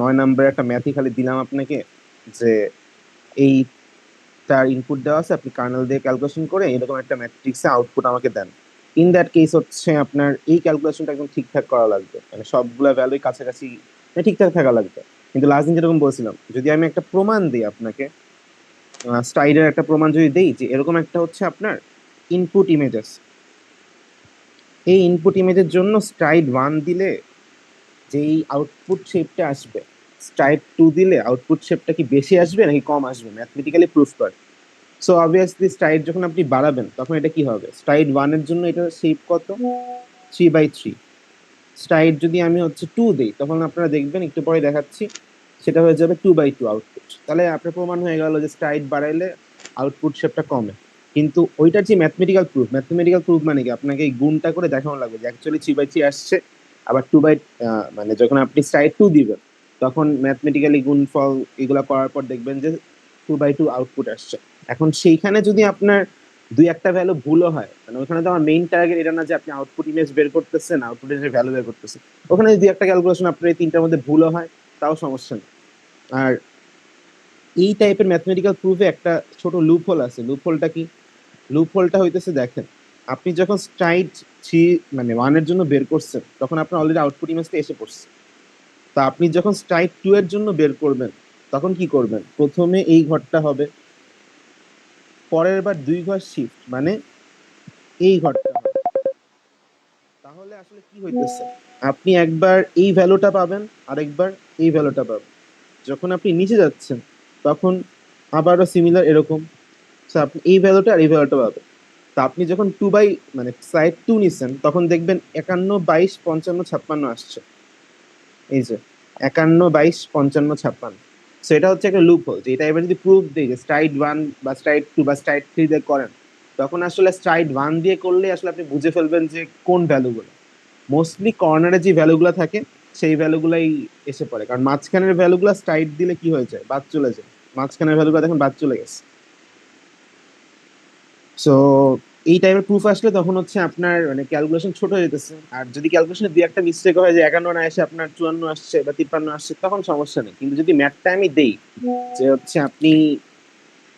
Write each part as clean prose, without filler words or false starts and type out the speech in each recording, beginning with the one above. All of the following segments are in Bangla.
9 নাম্বারের একটা ম্যাথই খালি দিলাম আপনাকে, যে এই তার ইনপুট দেওয়া আছে, আপনি কার্নেল দিয়ে ক্যালকুলেশন করে এরকম একটা ম্যাট্রিক্সে আউটপুট আমাকে দেন। ইন দ্যাট কেস হচ্ছে আপনার এই ক্যালকুলেশনটা একদম ঠিকঠাক করা লাগবে, মানে সবগুলা ভ্যালুই কাছাকাছি ঠিকঠাক থাকা লাগবে। কিন্তু লাস্ট দিন যেরকম বলছিলাম, যদি আমি একটা প্রমাণ দিই আপনাকে, স্টাইডের একটা প্রমাণ যদি দেই যে এরকম একটা হচ্ছে আপনার ইনপুট ইমেজ আছে, এই ইনপুট ইমেজের জন্য স্ট্রাইড 1 দিলে যেই আউটপুট শেপটা আসবে, স্ট্রাইড 2 দিলে আউটপুট শেপটা কি বেশি আসবে নাকি কম আসবে, ম্যাথমেটিক্যালি প্রুফ করে। সো অবভিয়াসলি স্ট্রাইড যখন আপনি বাড়াবেন তখন এটা কি হবে, স্ট্রাইড 1 এর জন্য এটা শেপ কত, 3/3। স্ট্রাইড যদি আমি হচ্ছে 2 দেই, তখন আপনারা দেখবেন, একটু পরে দেখাচ্ছি, সেটা হয়ে যাবে 2/2 আউটপুট। তাহলে আপনার প্রমাণ হয়ে গেল যে স্ট্রাইড বাড়াইলে আউটপুট শেপটা কমে। কিন্তু ওইটার যে ম্যাথমেটিক্যাল প্রুফ মানে কি, আপনাকে এই গুণটা করে দেখানো লাগবে যে অ্যাকচুয়ালি 3/3 আসছে। আবার মানে যখন আপনি স্ট্রাইড 2 দিবেন, তখন ম্যাথমেটিক্যালি গুণফল এগুলা করার পর দেখবেন যে 2/2 আউটপুট আসছে। এখন সেইখানে যদি আপনার দুই একটা ভ্যালু ভুলও হয়, মানে ওখানে তো আমার মেইন টার্গেট এটা না যে আপনি আউটপুট ইমেজ বের করতেছেন, আউটপুট ইমেজের ভ্যালু বের করতেছেন। ওখানে যদি একটা ক্যালকুলেশন আপনার এই তিনটার মধ্যে ভুলও হয়, তাও সমস্যা নেই। আর এই টাইপের ম্যাথমেটিক্যাল প্রুফে একটা ছোট লুপ হোল আছে। লুপ হোলটা কি? লুপ হোলটা হইতেছে, দেখেন, আপনি যখন স্ট্রাইড 3 মানে 1 এর জন্য বের করছেন, তখন আপনার অলরেডি আউটপুট ইমেজটা এসে পড়ছে। তা আপনি যখন স্ট্রাইড 2 এর জন্য বের করবেন, তখন কি করবেন, প্রথমে এই ঘরটা হবে, পরের বার 2 ঘর শিফট মানে এই ঘরটা হবে। তাহলে আসলে কি হইতেছে, আপনি একবার এই ভ্যালুটা পাবেন, আরেকবার এই ভ্যালুটা পাবেন। যখন আপনি নিচে যাচ্ছেন, তখন আবারও সিমিলার এরকম। So আপনি এই ভ্যালুটা আর এই ভ্যালুটা পাবেন। তা আপনি যখন মানে স্লাইড 2 নিচ্ছেন, তখন দেখবেন 51, 22, 55, 56 আসছে। এই যে 51, 22, 55, 56। সেটা হচ্ছে একটা লুপ হোল, যেটা এবার যদি প্রুফ দিই যে স্ট্রাইড 1 বা স্ট্রাইড 2 বা স্ট্রাইড 3 দিয়ে করেন, তখন আসলে স্ট্রাইড 1 দিয়ে করলে আসলে আপনি বুঝে ফেলবেন যে কোন ভ্যালুগুলো মোস্টলি কর্নারে যে ভ্যালুগুলো থাকে, সেই ভ্যালুগুলাই এসে পড়ে। কারণ মাঝখানের ভ্যালুগুলো স্ট্রাইড দিলে কি হয়ে যায়, বাদ চলে যায়। মাঝখানের ভ্যালুগুলো দেখেন বাদ চলে গেছে। সো এই টাইপের প্রুফ আসলে তখন হচ্ছে আপনার মানে ক্যালকুলেশন ছোট হয়ে যেতেছে। আর যদি ক্যালকুলেশনে দুই একটা মিস্টেক হয়, যে 51 না এসে আপনার 54 আসছে বা 53 আসছে, তখন সমস্যা নেই। কিন্তু যদি ম্যাথটা আমি দেই যে হচ্ছে আপনি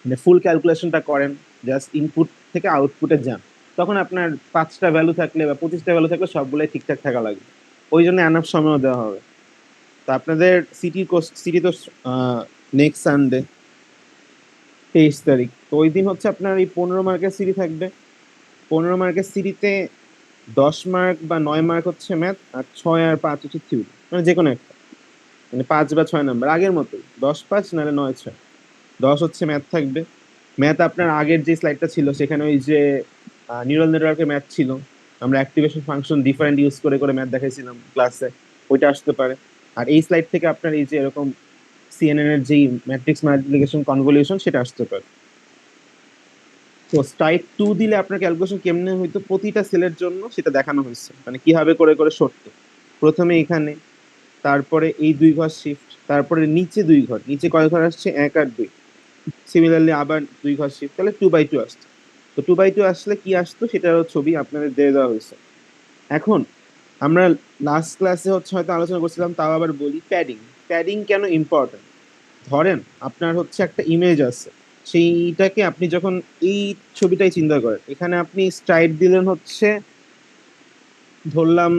মানে ফুল ক্যালকুলেশনটা করেন, জাস্ট ইনপুট থেকে আউটপুটে যান, তখন আপনার 5টা ভ্যালু থাকলে বা 25টা ভ্যালু থাকলে সবগুলোই ঠিকঠাক থাকা লাগবে। ওই জন্য এনাফ সময়ও দেওয়া হবে। তো আপনাদের সিটি তো নেক্সট সানডে 23 তারিখ, তো ওই দিন হচ্ছে আপনার এই 15 মার্কের সিটি থাকবে। 15 মার্কের সিটিতে 10 মার্ক বা 9 মার্ক হচ্ছে ম্যাথ, আর 6 আর 5 হচ্ছে থিওরি, মানে যে কোনো একটা, মানে 5 বা 6 নাম্বার আগের মতোই, 10-5 নাহলে 9-6। 10 হচ্ছে ম্যাথ থাকবে। ম্যাথ আপনার আগের যে স্লাইডটা ছিল সেখানে ওই যে নিউরাল নেটওয়ার্কের ম্যাথ ছিল, আমরা অ্যাক্টিভেশন ফাংশন ডিফারেন্ট ইউজ করে করে ম্যাথ দেখাইছিলাম ক্লাসে, ওইটা আসতে পারে। আর এই স্লাইড থেকে আপনার এই যে এরকম সিএনএন এর যে ম্যাট্রিক্স মাল্টিপ্লিকেশন কনভলিউশন সেটা আসতে পারে। তো স্ট্রাইড 2 দিলে আপনার ক্যালকুলেশন কেমনে হইতো প্রতিটা সেলের জন্য সেটা দেখানো হয়েছে, মানে কিভাবে করে করে সরতো। প্রথমে এখানে, তারপরে এই 2 ঘর শিফট, তারপরে নিচে 2 ঘর, নিচে কয় ঘর আসছে, 1 আর 2। সিমিলারলি আবার 2 ঘর শিফট, তাহলে 2/2 আসতো। তো 2/2 আসলে কি আসতো সেটারও ছবি আপনাদের দিয়ে দেওয়া হয়েছে। এখন আমরা লাস্ট ক্লাসে হচ্ছে হয়তো আলোচনা করছিলাম, তাও আবার বলি, প্যাডিং। প্যাডিং কেন ইম্পর্টেন্ট? ধরেন আপনার হচ্ছে একটা ইমেজ আছে, সেইটাকে আপনি যখন এই ছবিটাই চিন্তা করেন, এখানে আপনি স্ট্রাইড দিলেন হচ্ছে, ধরলাম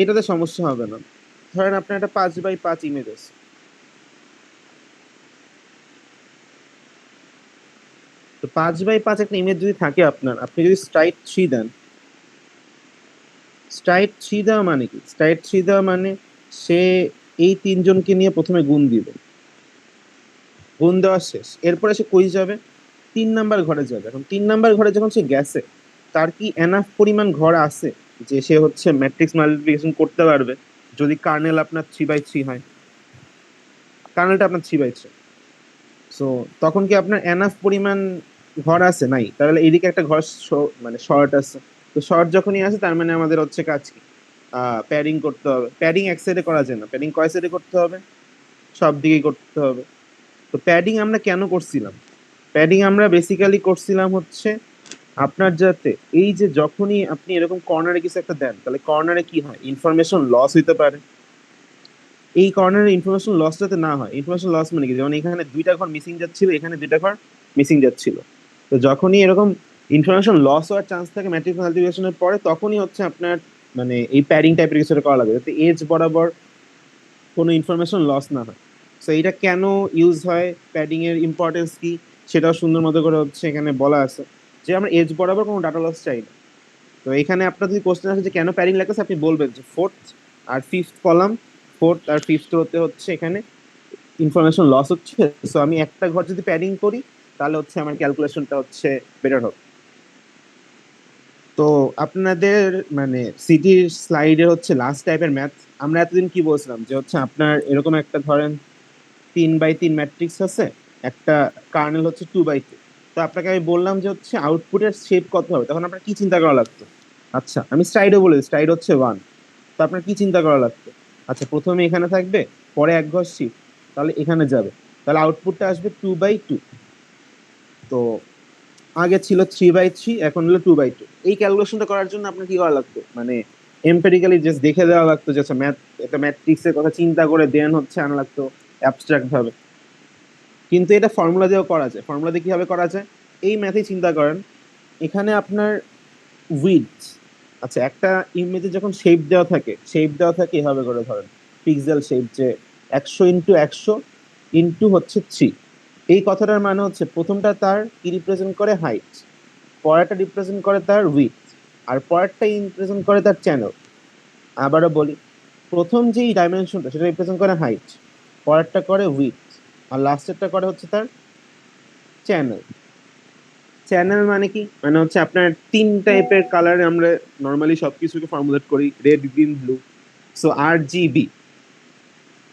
এটাতে সমস্যা হবে না। ধরেন আপনার একটা 5/5 ইমেজ আছে। তো 5/5 একটা ইমেজ যদি থাকে আপনার, আপনি যদি স্ট্রাইড 3 দেন, স্ট্রাইড 3 দেওয়া মানে কি, স্ট্রাইড 3 দেওয়া মানে সে এই তিনজনকে নিয়ে প্রথমে গুণ দিবে, গুণ দেওয়া শেষ, এরপরে সে কই যাবে, 3 নাম্বার ঘরে যাবে। এখন 3 নাম্বার ঘরে যখন সে গেছে, তার কি এনাফ পরিমাণ ঘর আছে যে সে হচ্ছে ম্যাট্রিক্স মাল্টিপ্লিকেশন করতে পারবে, যদি কার্নেল আপনার 3/3 হয়, কার্নেলটা আপনার 3/3। সো তখন কি আপনার এনাফ পরিমাণ ঘর আছে? নাই। তাহলে এইদিকে একটা ঘর মানে শর্ট আছে। তো শর্ট যখনই আছে, তার মানে আমাদের হচ্ছে কাজ কি, প্যাডিং করতে হবে। প্যাডিং এক সাইডে করা যায় না, প্যাডিং কয় সাইডে করতে হবে, সব দিকেই করতে হবে। তো প্যাডিং আমরা কেন করছিলাম, প্যাডিং আমরা বেসিক্যালি করছিলাম হচ্ছে আপনার যাতে এই যে যখনই আপনি এরকম কর্নারে কিছু একটা দেন, তাহলে কর্নারে কি হয়, ইনফরমেশন লস হইতে পারে। এই কর্নারের ইনফরমেশন লস যাতে না হয়। ইনফরমেশন লস মানে কি, যেমন এখানে 2টা ঘর মিসিং যাচ্ছিল, এখানে 2টা ঘর মিসিং যাচ্ছিল। তো যখনই এরকম ইনফরমেশন লস হওয়ার চান্স থাকে ম্যাট্রিক্স মাল্টিপ্লিকেশনের পরে, তখনই হচ্ছে আপনার মানে এই প্যাডিং টাইপের কিছু একটা করা লাগবে, যাতে এজ বরাবর কোনো ইনফরমেশন লস না হয়। সো এটা কেন ইউজ হয়, প্যাডিং এর ইম্পর্টেন্স কি, সেটাও সুন্দর মতো করে হচ্ছে এখানে বলা আছে, যে আমরা এজ বরাবর কোনো ডাটা লস চাই না। তো এখানে আপনার যদি কোশ্চেন আসে যে কেন প্যাডিং লাগতেছে, আপনি বলবেন যে ফোর্থ আর ফিফথ কলাম, ফোর্থ আর ফিফথ রোতে হচ্ছে এখানে ইনফরমেশন লস হচ্ছে। সো আমি একটা ঘর যদি প্যাডিং করি, তাহলে হচ্ছে আমার ক্যালকুলেশনটা হচ্ছে বেটার হবে। তো আপনাদের মানে সিটির স্লাইডে হচ্ছে লাস্ট টাইপের ম্যাথ, আমরা এতদিন কি বলছিলাম যে হচ্ছে আপনার এরকম একটা ধরেন 3x3 ম্যাট্রিক্স আছে, একটা কার্নেল হচ্ছে 2x2। তো আপনাকে আমি বললাম যে হচ্ছে আউটপুটের শেপ কত হবে, তখন আপনার কি চিন্তা করা লাগতো? আচ্ছা আমি স্ট্রাইডও বলেছি, স্ট্রাইড হচ্ছে 1। তো আপনার কি চিন্তা করা লাগতো? আচ্ছা প্রথমে এখানে থাকবে, পরে এক ঘর শিফট, তাহলে এখানে যাবে, তাহলে আউটপুটটা আসবে 2x2। তো আগে ছিল 3x3, এখন হলো 2x2। এই ক্যালকুলেশনটা করার জন্য আপনার কি করা লাগতো, মানে এমপেরিক্যালি জাস্ট দেখে দেওয়া লাগতো যে আচ্ছা ম্যাথ, একটা ম্যাট্রিক্সের কথা চিন্তা করে দেন হচ্ছে আনা লাগতো অ্যাবস্ট্রাক্ট ভাবে। কিন্তু এটা ফর্মুলা দিয়েও করা যায়। ফর্মুলা দিয়ে কিভাবে করা যায়, এই ম্যাথে চিন্তা করেন, এখানে আপনার উইডথ, আচ্ছা একটা ইমেজে যখন শেপ দেওয়া থাকে, শেপ দেওয়া থাকে এভাবে করে ধরেন পিক্সেল শেপ, যে 100 × 100 ইন্টু হচ্ছে 3। এই কথাটার মানে হচ্ছে প্রথমটা তার কি রিপ্রেজেন্ট করে, হাইট, পরেরটা রিপ্রেজেন্ট করে তার উইডথ, আর পরেরটা রিপ্রেজেন্ট করে তার চ্যানেল। আবারও বলি, প্রথম যেই ডাইমেনশনটা সেটা রিপ্রেজেন্ট করে হাইট, পরেরটা করে উইডথ, আর লাস্টেরটা করে হচ্ছে তার চ্যানেল। চ্যানেল মানে কি, মানে হচ্ছে আপনার 3 টাইপের কালারে আমরা নর্মালি সবকিছুকে ফর্মুলেট করি, red green blue. So RGB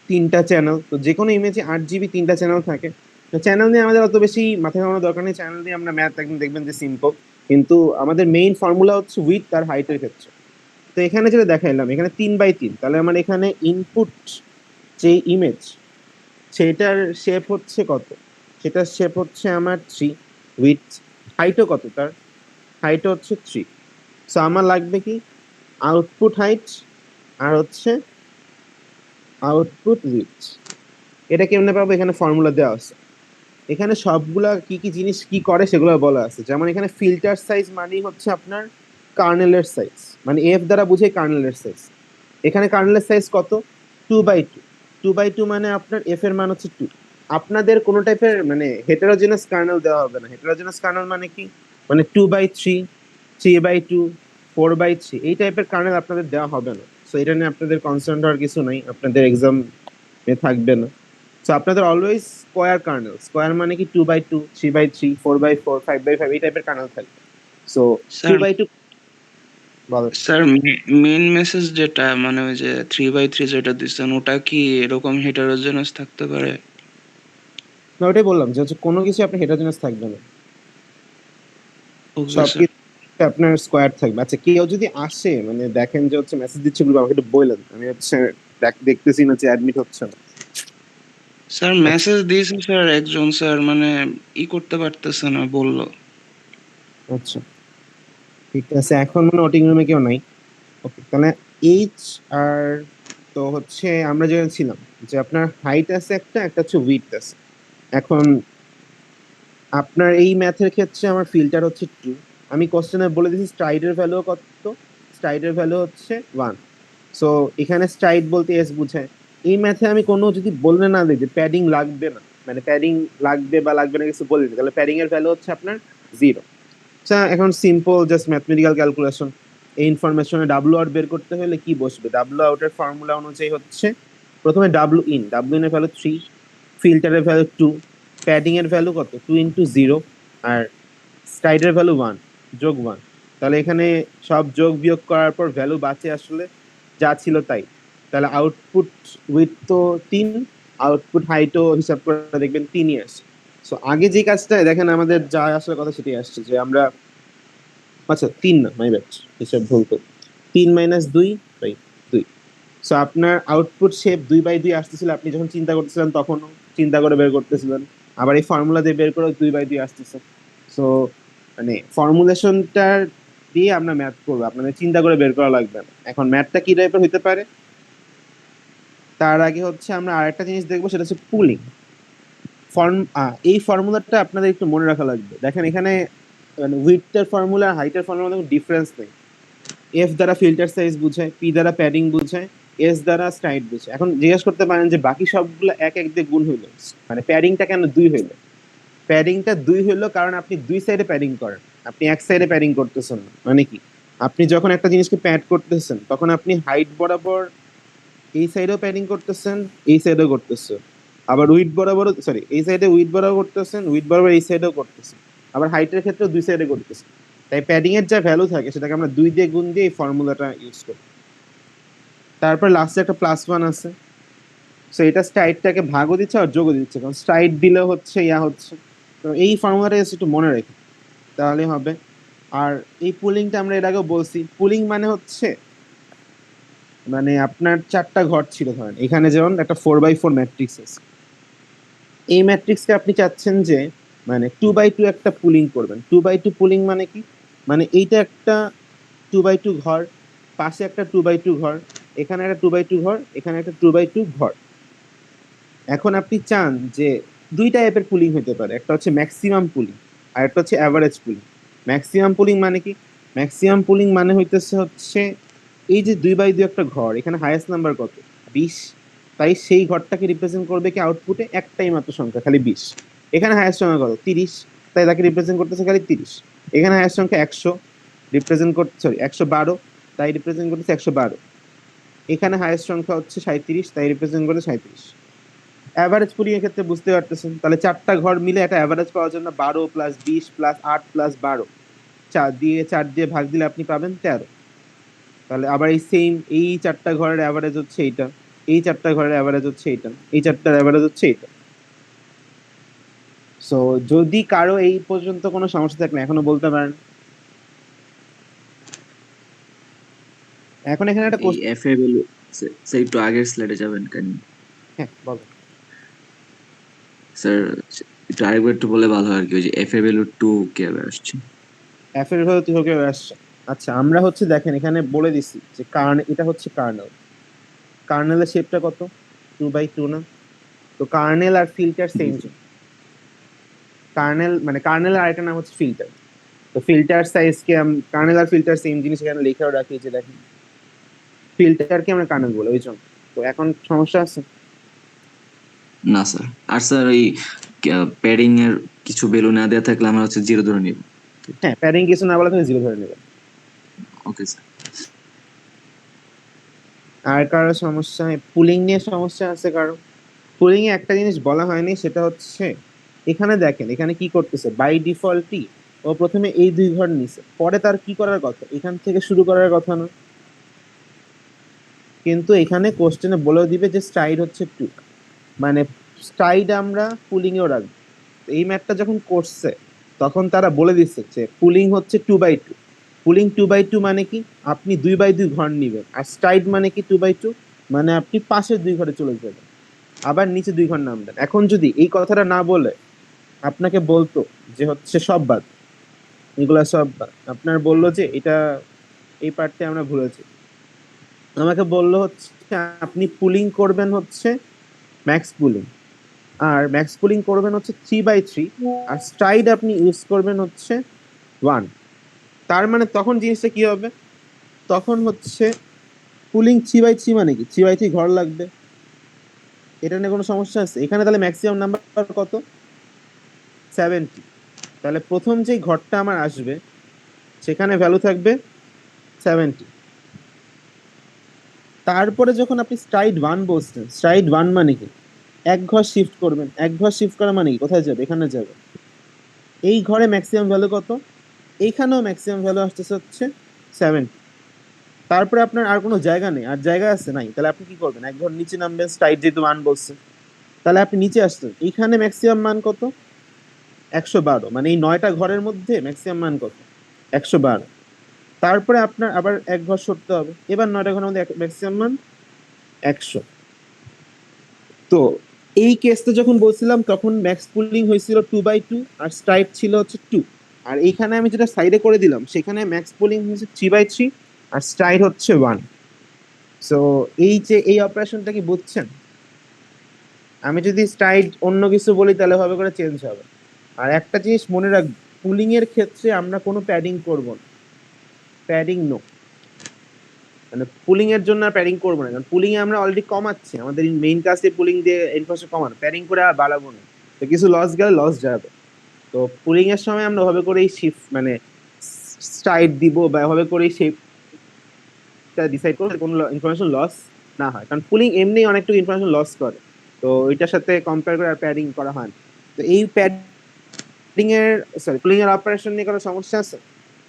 3টা চ্যানেল, তো যে কোনো ইমেজে RGB 3টা চ্যানেল থাকে। তো চ্যানেল নিয়ে আমাদের অত বেশি মাথা ঘামানোর দরকার নেই, চ্যানেল নিয়ে আমরা ম্যাথ একদম দেখবেন যে সিম্পল। কিন্তু আমাদের মেইন ফর্মুলা হচ্ছে উইথ আর হাইটের ক্ষেত্রে। তো এখানে যেটা দেখাইলাম, এখানে 3x3, তাহলে আমার এখানে ইনপুট যে ইমেজ, সেটার শেপ হচ্ছে কত, সেটার শেপ হচ্ছে আমার 3, উইথ হাইটও কত তার, হাইট হচ্ছে 3। সো আমার লাগবে কি, আউটপুট হাইট আর হচ্ছে আউটপুট উইথ। এটা কেমনে পাবো, এখানে ফর্মুলা দেওয়া আছে, এখানে সবগুলা কি কি জিনিস কি করে সেগুলো বলা আছে। যেমন এখানে ফিল্টার সাইজ মানেই হচ্ছে আপনার কার্নেলের সাইজ, মানে এফ দ্বারা বুঝে কার্নেলের সাইজ। এখানে কার্নেলের সাইজ কত, 2x2। 2x2 মানে আপনার এফ এর মান হচ্ছে 2। আপনাদের কোনো টাইপের মানে হেটেরোজেনাস কার্নেল দেওয়া হবে না। হেটেরোজেনাস কার্নেল মানে কি, মানে 2x3, 3x2, 4x3, এই টাইপের কার্নেল আপনাদের দেওয়া হবে না। সো এটা নিয়ে আপনাদের কনসার্ন হওয়ার কিছু নাই, আপনাদের এক্সাম থাকবে না। সো আপনাদের অলওয়েজ স্কোয়ার কার্নেল, স্কোয়ার মানে কি 2x2, 3x3, 4x4, 5x5, এই টাইপের কার্নেল থাকবে। So two sir by two বলো। স্যার মেইন মেসেজ যেটা মানে ওই যে 3x3 যেটা দিচ্ছেন ওটা কি এরকম হেটারোজেনাস থাকতে পারে? না ওটাই বললাম যে হচ্ছে কোনো কিছু আপনি হেটারোজেনাস থাকবে না, ওকে স্যার। সবকিছু আপনার স্কোয়ার থাকবে। আচ্ছা কেউ যদি আসে, মানে দেখেন যে হচ্ছে মেসেজ দিচ্ছে বলবো, আমাকে একটু বললেন, আমি হচ্ছে দেখতেছি না যে অ্যাডমিট হচ্ছে না। স্যার আচ্ছা মেসেজ দিয়েছে স্যার একজন, স্যার মানে করতে পারতেছে না বললো। আচ্ছা ঠিক আছে, এখন মানে ওটিং রুমে কেউ নাই। ওকে তাহলে এইচ আর, তো হচ্ছে আমরা যেটা ছিলাম যে আপনার হাইট আছে একটা, একটা হচ্ছে উইডথ আছে। এখন আপনার এই ম্যাথের ক্ষেত্রে আমার ফিল্টার হচ্ছে 2। আমি কোশ্চেনে বলে দিচ্ছি স্ট্রাইডের ভ্যালু কত, স্ট্রাইডের ভ্যালু হচ্ছে 1। সো এখানে স্ট্রাইড বলতে এস বুঝায়। এই ম্যাথে আমি কোনো যদি বললে না দিই যে প্যাডিং লাগবে না, মানে প্যাডিং লাগবে বা লাগবে না কিছু বলিনি, তাহলে প্যাডিং এর ভ্যালু হচ্ছে আপনার 0। আচ্ছা এখন সিম্পল জাস্ট ম্যাথমেটিক্যাল ক্যালকুলেশন, এই ইনফরমেশনে ডাব্লু আউট বের করতে হলে কি বসবে, ডাব্লু আউটের ফর্মুলা অনুযায়ী হচ্ছে প্রথমে ডাব্লু ইন, ডাব্লু ইন এর ভ্যালু 3, ফিল্টারের ভ্যালু 2, প্যাডিং এর ভ্যালু কত 2 × 0, আর স্ট্রাইডের ভ্যালু 1 যোগ 1। তাহলে এখানে সব যোগ বিয়োগ করার পর ভ্যালু বাঁচে আসলে যা ছিল তাই। তাহলে আউটপুট উইথ তো 3, আউটপুট হাইটও হিসাব করে দেখবেন 3ই আসে। সো আগে যে কাজটা দেখেন আমাদের যা আসলে কথা সেটাই আসছে, যে আমরা, আচ্ছা 3 না, মাই ব্যাড, হিসাব ভুল করি, 3 - 2/2। সো আপনার আউটপুট শেপ 2/2 আসতেছিল, আপনি যখন চিন্তা করতেছিলেন তখনও চিন্তা করে বের করতেছিলেন, আবার এই ফর্মুলা দিয়ে বের করে 2/2 আসতেছে। সো মানে ফর্মুলেশনটা দিয়ে আমরা ম্যাথ করবো, আপনাদের চিন্তা করে বের করা লাগবে না। এখন ম্যাথটা কি টাইপের হইতে পারে, তার আগে হচ্ছে আমরা আরেকটা জিনিস দেখবো, সেটা হচ্ছে পুলিং এই ফর্মুলাটা আপনাদের একটু মনে রাখা লাগবে। দেখেন এখানে মানে উইডথের ফর্মুলা আর হাইটের ফর্মুলার মধ্যে ডিফারেন্স নেই। এফ দ্বারা ফিল্টার সাইজ বোঝায়, পি দ্বারা প্যাডিং বোঝায়, এস দ্বারা স্ট্রাইড বোঝায়। এখন জিজ্ঞেস করতে পারেন যে বাকি সবগুলো এক এক দিয়ে গুণ হইলো, মানে প্যাডিংটা কেন 2 হইলো? প্যাডিংটা 2 হইলো কারণ আপনি 2 সাইডে প্যাডিং করেন, আপনি এক সাইডে প্যাডিং করতেছেন না। মানে কি, আপনি যখন একটা জিনিসকে প্যাড করতেছেন তখন আপনি হাইট বরাবর এই সাইডেও প্যাডিং করতেছেন, এই সাইডেও করতেছেন, আবার উইড বরাবর, সরি, এই সাইডে উইড বরাবর করতেছেন, উইড বরাবর এই সাইডেও করতেছেন, আবার হাইটের ক্ষেত্রে 2 সাইডে করতেছেন। তাই প্যাডিং এর যা ভ্যালু থাকে সেটাকে আমরা 2 দিয়ে গুণ দিয়ে এই ফর্মুলাটা ইউজ করি। তারপর লাস্টে একটা +1 আছে, সো এটা স্ট্রাইডটাকে ভাগও দিচ্ছে আর যোগও দিচ্ছে, কারণ স্ট্রাইড দিলে হচ্ছে ইয়া হচ্ছে। তো এই ফর্মুলাটা একটু মনে রাখি তাহলে হবে। আর এই পুলিংটা আমরা এর আগেও বলছি, পুলিং মানে হচ্ছে মানে আপনার 4টা ঘর ছিল, ধরেন এখানে যেমন একটা 4x4 ম্যাট্রিক্স আছে, এই ম্যাট্রিক্সকে আপনি চাচ্ছেন যে মানে 2x2 একটা পুলিং করবেন। 2x2 পুলিং মানে কি, মানে এইটা একটা 2x2 ঘর, পাশে একটা 2x2 ঘর, এখানে একটা 2x2 ঘর, এখানে একটা 2x2 ঘর। এখন আপনি চান যে 2 টাইপের পুলিং হতে পারে, একটা হচ্ছে ম্যাক্সিমাম পুলিং আর একটা হচ্ছে অ্যাভারেজ পুলিং। ম্যাক্সিমাম পুলিং মানে কি, ম্যাক্সিমাম পুলিং মানে হচ্ছে এই যে 2x2 একটা ঘর, এখানে হাইয়েস্ট নাম্বার কত, 20, তাই সেই ঘরটাকে রিপ্রেজেন্ট করবে কি আউটপুটে একটাই মাত্র সংখ্যা, খালি 20। এখানে হাইয়েস্ট সংখ্যা কত, 30, তাই তাকে রিপ্রেজেন্ট করতেছে খালি 30। এখানে হাইয়েস্ট সংখ্যা 100, রিপ্রেজেন্ট করতে, সরি 112, তাই রিপ্রেজেন্ট করতেছে 112। এখানে হাইয়েস্ট সংখ্যা হচ্ছে 37, তাই রিপ্রেজেন্ট করতে 37। অ্যাভারেজ পুলিং এর ক্ষেত্রে বুঝতে পারতেছেন, তাহলে 4টা ঘর মিলে একটা অ্যাভারেজ পাওয়ার জন্য 12 + 20 + 8 + 12, 4 দিয়ে ভাগ দিলে আপনি পাবেন 13। তাহলে আবার এই সেম, এই 4টা ঘরের অ্যাভারেজ হচ্ছে এইটা, এই 4টা ঘরের অ্যাভারেজ হচ্ছে এইটা, এই 4টার অ্যাভারেজ হচ্ছে এইটা। সো যদি কারো এই পর্যন্ত কোনো সমস্যা থাকলে এখনো বলতে পারেন। এখন এখানে একটা এই question, F a value sir একটু আগের স্লাইডে যাবেন কেন হ্যাঁ বলো। স্যার? একটু আরেকবার একটু বলে ভালো হয় আর কি, ওই যে এফ এ ভ্যালু 2 কিভাবে আসছে? এফ এর ভ্যালু কিভাবে আসছে? আচ্ছা আমরা হচ্ছে দেখেন এখানে বলে দিছি যে এটা হচ্ছে কার্নেল, কার্নেলের শেপটা কত, 2x2 না? তো কার্নেল আর ফিল্টার সেম, কার্নেল মানে কার্নেলের আরেকটা নাম হচ্ছে ফিল্টার। তো ফিল্টার সাইজকে কার্নেল আর ফিল্টার সেম জিনিস এখানে লেখাও রাখি, যে দেখেন ফিল্টারকে আমরা কার্নেল বলে ওই জন্য। তো এখন সমস্যা আছে? না স্যার। আর স্যার ওই প্যাডিং এর কিছু ভ্যালু না দেওয়া থাকলে আমরা হচ্ছে 0 ধরে নিব। হ্যাঁ, প্যাডিং কিছু না বলে তুমি 0 ধরে নেবে। Okay sir. আর কারো সমস্যা, পুলিং নিয়ে সমস্যা আছে কারো? পুলিং এ একটা জিনিস বলা হয়নি, সেটা হচ্ছে এখানে দেখেন এখানে কি করতেছে, বাই ডিফল্টই ও প্রথমে এই 2 ঘর নিছে, পরে তার কি করার কথা, এখান থেকে শুরু করার কথা না? কিন্তু এখানে কোশ্চেনে বলেও দিবে যে স্ট্রাইড হচ্ছে 2, মানে স্ট্রাইড আমরা পুলিং এও রাখবো। এই ম্যাথটা যখন করছে তখন তারা বলে দিচ্ছে যে পুলিং হচ্ছে 2x2। পুলিং 2x2 মানে কি, আপনি 2x2 ঘর নিবেন, আর স্ট্রাইড মানে কি 2x2, মানে আপনি পাশের 2 ঘরে চলে যাবেন, আবার নিচে 2 ঘর নামবেন। এখন যদি এই কথাটা না বলে আপনাকে বলতো যে হচ্ছে সব বাদ, এগুলা সব বাদ, আপনার বললো যে এটা এই পার্টটা আমরা ভুলেছি, আমাকে বললো হচ্ছে আপনি পুলিং করবেন হচ্ছে ম্যাক্স পুলিং, আর ম্যাক্স পুলিং করবেন হচ্ছে 3x3, আর স্ট্রাইড আপনি ইউজ করবেন হচ্ছে 1। তার মানে তখন জিনিসটা কি হবে, তখন হচ্ছে পুলিং 3x3 মানে কি, 3x3 ঘর লাগবে। এটা নিয়ে কোনো সমস্যা আছে? এখানে তাহলে ম্যাক্সিমাম নাম্বার কত, 70। তাহলে প্রথম যেই ঘরটা আমার আসবে সেখানে ভ্যালু থাকবে 70। তারপরে যখন আপনি স্ট্রাইড 1 বলছেন, স্ট্রাইড 1 মানে কি, এক ঘর শিফট করবেন, এক ঘর শিফট করা মানে কি, কোথায় যাবে, এখানে যাবে। এই ঘরে ম্যাক্সিমাম ভ্যালু কত, এইখানেও ম্যাক্সিমাম ভ্যালু আসতেছে হচ্ছে 70। তারপরে আপনার আর কোনো জায়গা নেই, আর জায়গা আছে নাই, তাহলে আপনি কি করবেন, এক ঘর নিচে নামবেন, স্ট্রাইড যেহেতু 1 বলছে, তাহলে আপনি নিচে আসছেন, এইখানে ম্যাক্সিমাম মান কত, 112, মানে এই 9টা ঘরের মধ্যে ম্যাক্সিমাম মান কত, 112। তারপরে আপনার আবার এক ঘর সরতে হবে, এবার 9টা ঘরের মধ্যে ম্যাক্সিমাম মান 100। তো এই কেসটা যখন বলছিলাম তখন ম্যাক্স পুলিং হয়েছিল 2x2 আর স্ট্রাইড ছিল হচ্ছে 2। আর এইখানে আমি যেটা সাইডে করে দিলাম সেখানে ম্যাক্স পুলিং হচ্ছে 3x3 আর স্ট্রাইড হচ্ছে 1। সো এই যে এই অপারেশনটা কি বুঝছেন? আমি যদি স্ট্রাইড অন্য কিছু বলি তাহলে ভাবে করে চেঞ্জ হবে। আর একটা জিনিস মনে রাখ, পুলিং এর ক্ষেত্রে আমরা কোনো প্যাডিং করব না। প্যাডিং নো, মানে পুলিং এর জন্য প্যাডিং করবো না, কারণ পুলিং এ আমরা অলরেডি কমাচ্ছি, আমাদের মেইন কাজে পুলিং দিয়ে ইনফ্রাস্ট্রাকচার কমানো, প্যাডিং করে আর বাড়াবো না। তো কিছু লস গেলে লস যাবে। তো পুলিং এর সময় আমরা ওভাবে করেই শিফট মানে স্ট্রাইড দিব বা ওভাবে করেই শেপটা ডিসাইড করবো কোনো ইনফরমেশন লস না হয়, কারণ পুলিং এমনি অনেকটুকু ইনফরমেশন লস করে। তো ওইটার সাথে কম্পেয়ার করে আর প্যাডিং করা হয় না। তো এই প্যাডিং এর সরি পুলিং এর অপারেশন নিয়ে কোনো সমস্যা আছে?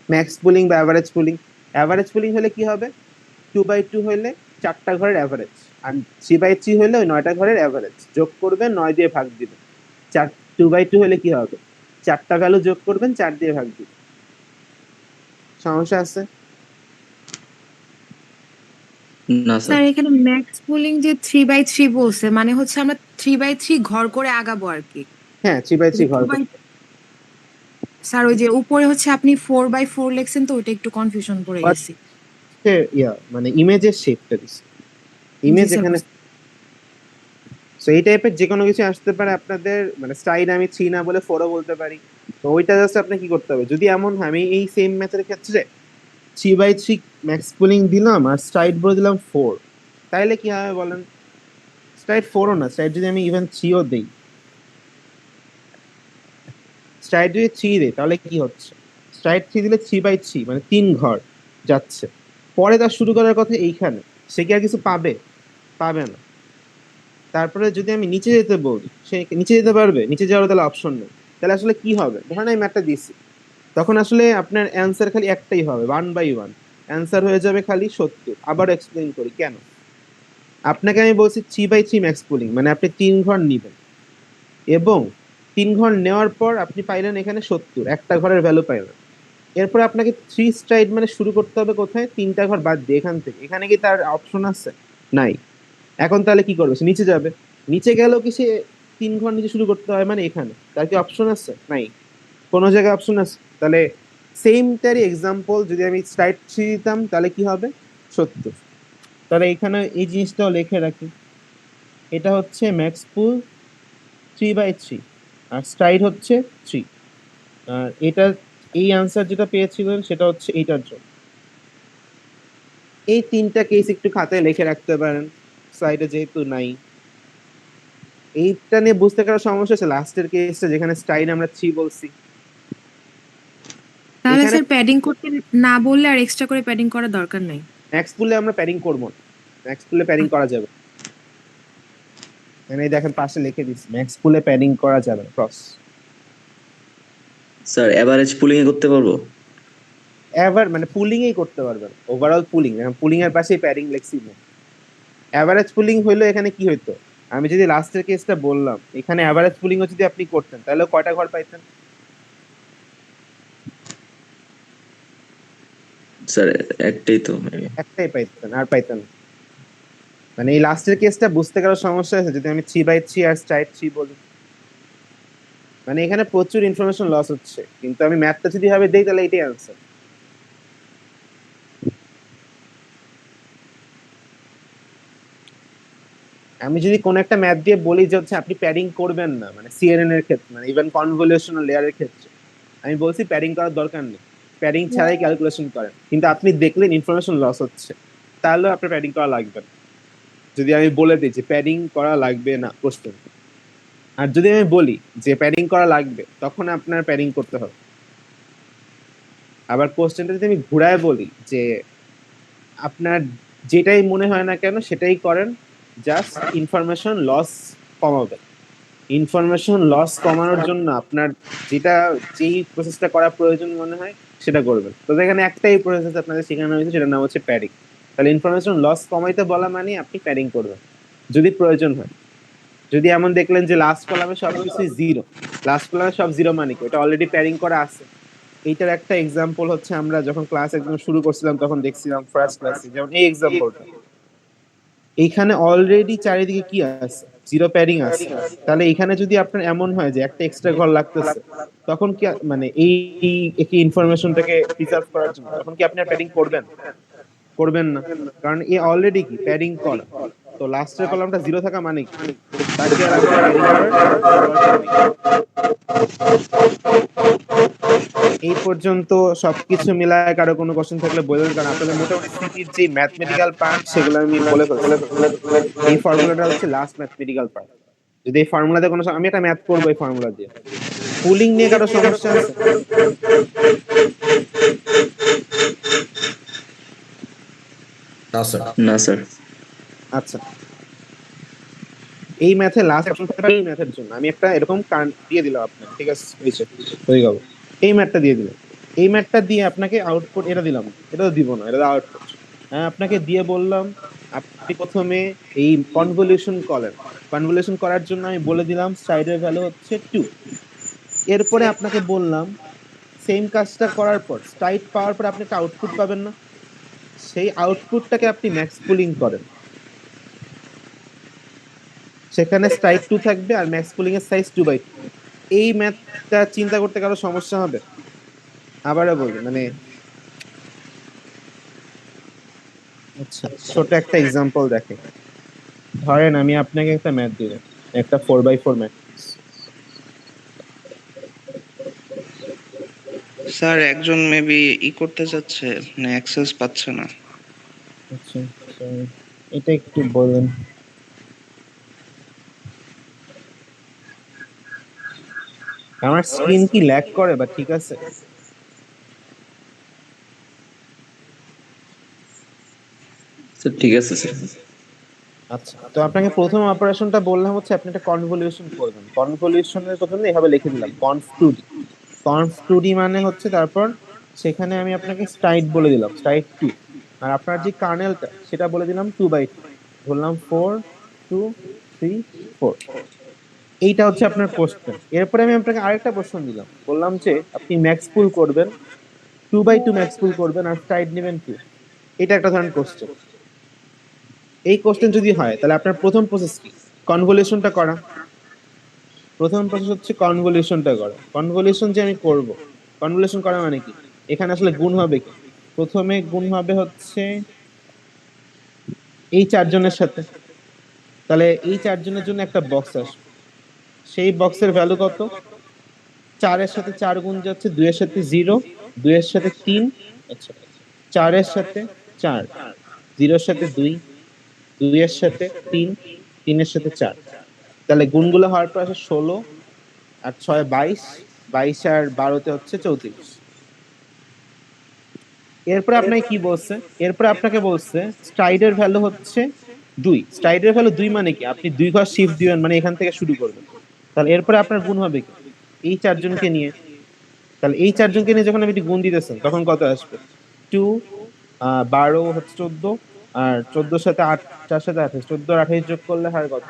ম্যাক্স পুলিং বা অ্যাভারেজ পুলিং? অ্যাভারেজ পুলিং হলে কি হবে, 2/2 হলে 4টা ঘরের অ্যাভারেজ, আর 3/3 হলে ওই 9টা ঘরের অ্যাভারেজ যোগ করবেন, 9 দিয়ে ভাগ দিবেন। 2/2 হলে কি হবে, 4টা ভ্যালু যোগ করবেন, 4 দিয়ে ভাগ দিবেন। সমস্যা আছে? না স্যার। স্যার এখানে ম্যাক্স পুলিং যে 3/3 বলছে, মানে হচ্ছে আমরা 3/3 ঘর করে আগাবো আর কি। হ্যাঁ, 3/3 ঘর করতে। স্যার ওই যে উপরে হচ্ছে আপনি 4/4 লিখছেন, তো ওইটা একটু কনফিউশন পড়ে গেছি। মানে ইমেজের শেপটা দিচ্ছে, ইমেজ জি স্যার, এখানে। সো এই টাইপের যে কোনো কিছু আসতে পারে আপনাদের, মানে স্টাইল আমি 3 না বলে 4ও বলতে পারি। তো ওইটা জাস্ট আপনি কি করতে হবে, যদি এমন হয় আমি এই সেম ম্যাথের ক্ষেত্রে 3/3 ম্যাক্স পুলিং দিলাম আর স্ট্রাইড বলে দিলাম 4, তাইলে কি হবে বলেন? স্ট্রাইড 4ও না, স্ট্রাইড যদি আমি ইভেন 3ও দেই, স্ট্রাইড যদি 3 দেই তাহলে কি হচ্ছে, স্ট্রাইড 3 দিলে 3/3 মানে 3 ঘর যাচ্ছে। পরে তার শুরু করার কথা এইখানে, সে কি আর কিছু পাবে? পাবে না। তারপরে যদি আমি নিচে যেতে বলি, সে নিচে যেতে পারবে? নিচে যাওয়ার তাহলে অপশন নেই। তাহলে আসলে কি হবে, ধরেন আমি ম্যাথটা দিচ্ছি, তখন আসলে আপনার অ্যান্সার খালি একটাই হবে, 1/1 অ্যান্সার হয়ে যাবে খালি 70। আবার এক্সপ্লেইন করি কেন। আপনাকে আমি বলছি 3/3 ম্যাক্স পুলিং, মানে আপনি 3 ঘর নিবেন এবং 3 ঘর নেওয়ার পর আপনি পাইলেন এখানে 70, একটা ঘরের ভ্যালু পাইলেন। এরপর আপনাকে 3 স্ট্রাইড মানে শুরু করতে হবে কোথায়, 3টা ঘর বাদ দিয়ে এখান থেকে। এখানে কি তার অপশন আছে? নাই। এখন তাহলে কি করবে, সে নিচে যাবে। নিচে গেলেও কি সে 3 ঘর নিচে শুরু করতে হয়, মানে এখানে তার কি অপশন আছে? নাই, কোনো জায়গায় অপশন আছে? তাহলে সেম তারই এক্সাম্পল, যদি আমি স্ট্রাইট 3 দিতাম তাহলে কি হবে, 70। তাহলে এখানে এই জিনিসটাও লিখে রাখি, এটা হচ্ছে ম্যাক্স পুল 3/3 আর স্ট্রাইড হচ্ছে 3। আর এটা এই আনসার যেটা পেয়েছিলেন সেটা হচ্ছে এইটার জন্য। এই 3টা কেস একটু খাতায় লিখে রাখতে পারেন, সাইডে যেহেতু নাই। এইটা নিয়ে বুঝতে কারো সমস্যা আছে? লাস্টের কেসটা যেখানে স্ট্রাইড আমরা 3 বলছি, তাহলে এখানে স্যার প্যাডিং করতে না বললে আর এক্সট্রা করে প্যাডিং করার দরকার নাই। ম্যাক্স পুলে আমরা প্যাডিং করব না, ম্যাক্স পুলে প্যাডিং করা যাবে। মানে এই দেখেন পাশে লিখে দিচ্ছি, ম্যাক্স পুলে প্যাডিং করা যাবে ক্রস। স্যার এভারেজ পুলিং এ করতে পারবো? এভার মানে পুলিং এই করতে পারবেন, ওভারঅল পুলিং, পুলিং এর পাশেই প্যাডিং লিখছি না। এভারেজ পুলিং হইলো এখানে কি হইতো, আমি যদি লাস্টের কেসটা বললাম, এখানে এভারেজ পুলিং যদি আপনি করতেন তাহলে কয়টা ঘর পাইতেন? স্যার একটাই তো। একটাই পাইতেন, আর পাইতেন না। মানে এই লাস্টের কেসটা বুঝতে কারো সমস্যা আছে যদি আমি 3/3 আর স্ট্রাইট 3 বলি? মানে এখানে প্রচুর ইনফরমেশন লস হচ্ছে, কিন্তু আমি ম্যাথটা যদি ভাবে দেই তাহলে এটাই আনসার। আমি যদি কোন একটা ম্যাথ দিয়ে বলি যে হচ্ছে আপনি প্যাডিং করবেন না, মানে সিএনএন এর ক্ষেত্রে, মানে ইভেন কনভলিউশনাল লেয়ারের ক্ষেত্রে আমি বলছি প্যাডিং করার দরকার নেই, প্যাডিং ছাড়াই ক্যালকুলেশন করেন, কিন্তু আপনি দেখলেন ইনফরমেশন লস হচ্ছে, তাহলে আপনার প্যাডিং করা লাগবে না। যদি আমি বলে দিই যে প্যাডিং করা লাগবে না প্রশ্ন, আর যদি আমি বলি যে প্যাডিং করা লাগবে, তখন আপনার প্যাডিং করতে হবে। আবার কোশ্চেনটা যদি আমি ঘুরায় বলি যে আপনার যেটাই মনে হয় না কেন সেটাই করেন, জাস্ট ইনফরমেশন লস কমাবে। ইনফরমেশন লস কমানোর জন্য আপনার যেই প্রসেসটা করা প্রয়োজন মনে হয় সেটা করবেন। তো এখানে একটাই প্রসেস আপনাদের শেখানো হয়েছে, সেটার নাম হচ্ছে প্যাডিং। তাহলে ইনফরমেশন লস কমাইতে বলা মানে আপনি প্যাডিং করবেন যদি প্রয়োজন হয়। যদি এমন দেখলেন যে লাস্ট কলামে সবকিছু জিরো, লাস্ট কলামে সব জিরো মানে কি, ওটা অলরেডি প্যাডিং করা আছে। এইটার একটা এক্সাম্পল হচ্ছে আমরা যখন ক্লাস একদম শুরু করছিলাম তখন দেখছিলাম ফার্স্ট ক্লাসে, যেমন এই এক্সাম্পলটা, এইখানে অলরেডি চারিদিকে কি আছে, জিরো প্যাডিং আছে। তাহলে এখানে যদি আপনার এমন হয় যে একটা এক্সট্রা ঘর লাগতেছে, তখন কি মানে এই ইনফরমেশনটাকে প্রিজার্ভ করার জন্য তখন কি আপনি প্যাডিং করবেন? করবেন না, কারণ এ অলরেডি কি প্যাডিং করা। তো লাস্টের কলামটা 0 থাকা মানে কি তাকে আর আপনি প্যাডিং করার দরকার নেই। এই পর্যন্ত সবকিছু মিলায় কারো কোনো কোশ্চেন থাকলে বলবেন, কারণ আপনাদের মোটামুটি সিটির যে ম্যাথমেটিক্যাল পার্ট সেগুলো আমি বলে ফেলছি। এই ফর্মুলাটা হচ্ছে লাস্ট ম্যাথমেটিক্যাল পার্ট। যদি এই ফর্মুলাতে কোনো আমি একটা ম্যাথ করবো এই ফর্মুলা দিয়ে। পুলিং নিয়ে কারো সমস্যা আছে? না স্যার। আচ্ছা, এই ম্যাথে লাস্ট অপশন থাকবে এই ম্যাথের জন্য আমি একটা এরকম দিয়ে দিলাম আপনাকে, ঠিক আছে, হয়ে গেল। এই ম্যাথটা দিয়ে দিলাম, এই ম্যাথটা দিয়ে আপনাকে আউটপুট এটা দিলাম, এটা তো দিব না, এটা আউটপুট। হ্যাঁ, আপনাকে দিয়ে বললাম আপনি প্রথমে এই কনভলিউশন করেন। কনভলিউশন করার জন্য আমি বলে দিলাম সাইডের ভ্যালু হচ্ছে 2। এরপরে আপনাকে বললাম সেম কাজটা করার পর স্ট্রাইট পাওয়ার পর আপনি একটা আউটপুট পাবেন না, সেই আউটপুটটাকে আপনি ম্যাক্স পুলিং করেন। সেখানে স্ট্রাইক 2 থাকবে আর ম্যাক্স পুলিং এর সাইজ 2/2। এই ম্যাথটা চিন্তা করতে কারো সমস্যা হবে? আবারও বলবো, মানে আচ্ছা ছোট একটা এক্সাম্পল দেখে, ধরেন আমি আপনাকে একটা ম্যাথ দিলাম, একটা 4/4 ম্যাথ। স্যার একজন মেবি করতে চাচ্ছে, মানে অ্যাক্সেস পাচ্ছে না। আচ্ছা, এটা একটু বলেন। আমার স্ক্রিন কি ল্যাগ করে বা ঠিক আছে? স্যার ঠিক আছে স্যার। আচ্ছা, তো আপনাকে প্রথম অপারেশনটা বললাম হচ্ছে আপনি একটা কনভলিউশন করবেন। কনভলিউশনের প্রথমে এভাবে লিখে দিলাম কনভ2d। কনভ2d মানে হচ্ছে তারপর সেখানে আমি আপনাকে স্ট্রাইট বলে দিলাম স্ট্রাইট 2, আর আপনার যে কার্নেলটা সেটা বলে দিলাম 2/2, বললাম 4 2 3 4। এইটা হচ্ছে আপনার কোশ্চেন। এরপরে আমি আপনাকে আরেকটা কোশ্চেন দিলাম, বললাম যে আপনি ম্যাক্স পুল করবেন 2/2 ম্যাক্স পুল করবেন আর স্ট্রাইট নেবেন 2। এটা একটা ধরনের কোশ্চেন। এই কোশ্চেন যদি হয় তাহলে আপনার প্রথম প্রসেস কি? কনভলিউশনটা করা। প্রথম প্রসেস হচ্ছে কনভলিউশনটা করা। কনভলিউশন যে আমি করব, কনভলিউশন করা মানে কি, এখানে আসলে গুণ হবে কি? প্রথমে গুণ হবে হচ্ছে এই চারজনের সাথে, তাহলে এই চারজনের জন্য একটা বক্স আসবে, সেই বক্সের ভ্যালু কত? 4 এর সাথে 4 গুণ যাচ্ছে, 2 এর সাথে 0, 2 এর সাথে 3, আচ্ছা 4 এর সাথে 4, 0 এর সাথে 2, 2 এর সাথে 3, 3 এর সাথে 4। তাহলে গুণগুলো হওয়ার পর আসে 16 আর 6 22, 22 আর 12তে হচ্ছে 34। এরপরে আপনাকে কি বলছে? এরপরে আপনাকে বলছে স্ট্রাইডের ভ্যালু হচ্ছে 2। স্ট্রাইডের ভ্যালু 2 মানে কি, আপনি 2 ঘর শিফট দিবেন, মানে এখান থেকে শুরু করবেন। তাহলে এরপরে আপনার গুণ হবে কি, এই চারজনকে নিয়ে। তাহলে এই চারজনকে নিয়ে যখন আপনি গুণ দিতেছেন তখন কত আসবে? 2 12 হচ্ছে 14, আর 14 সাথে 8, 4 সাথে 28, 14 আর 28 যোগ করলে হয় কত?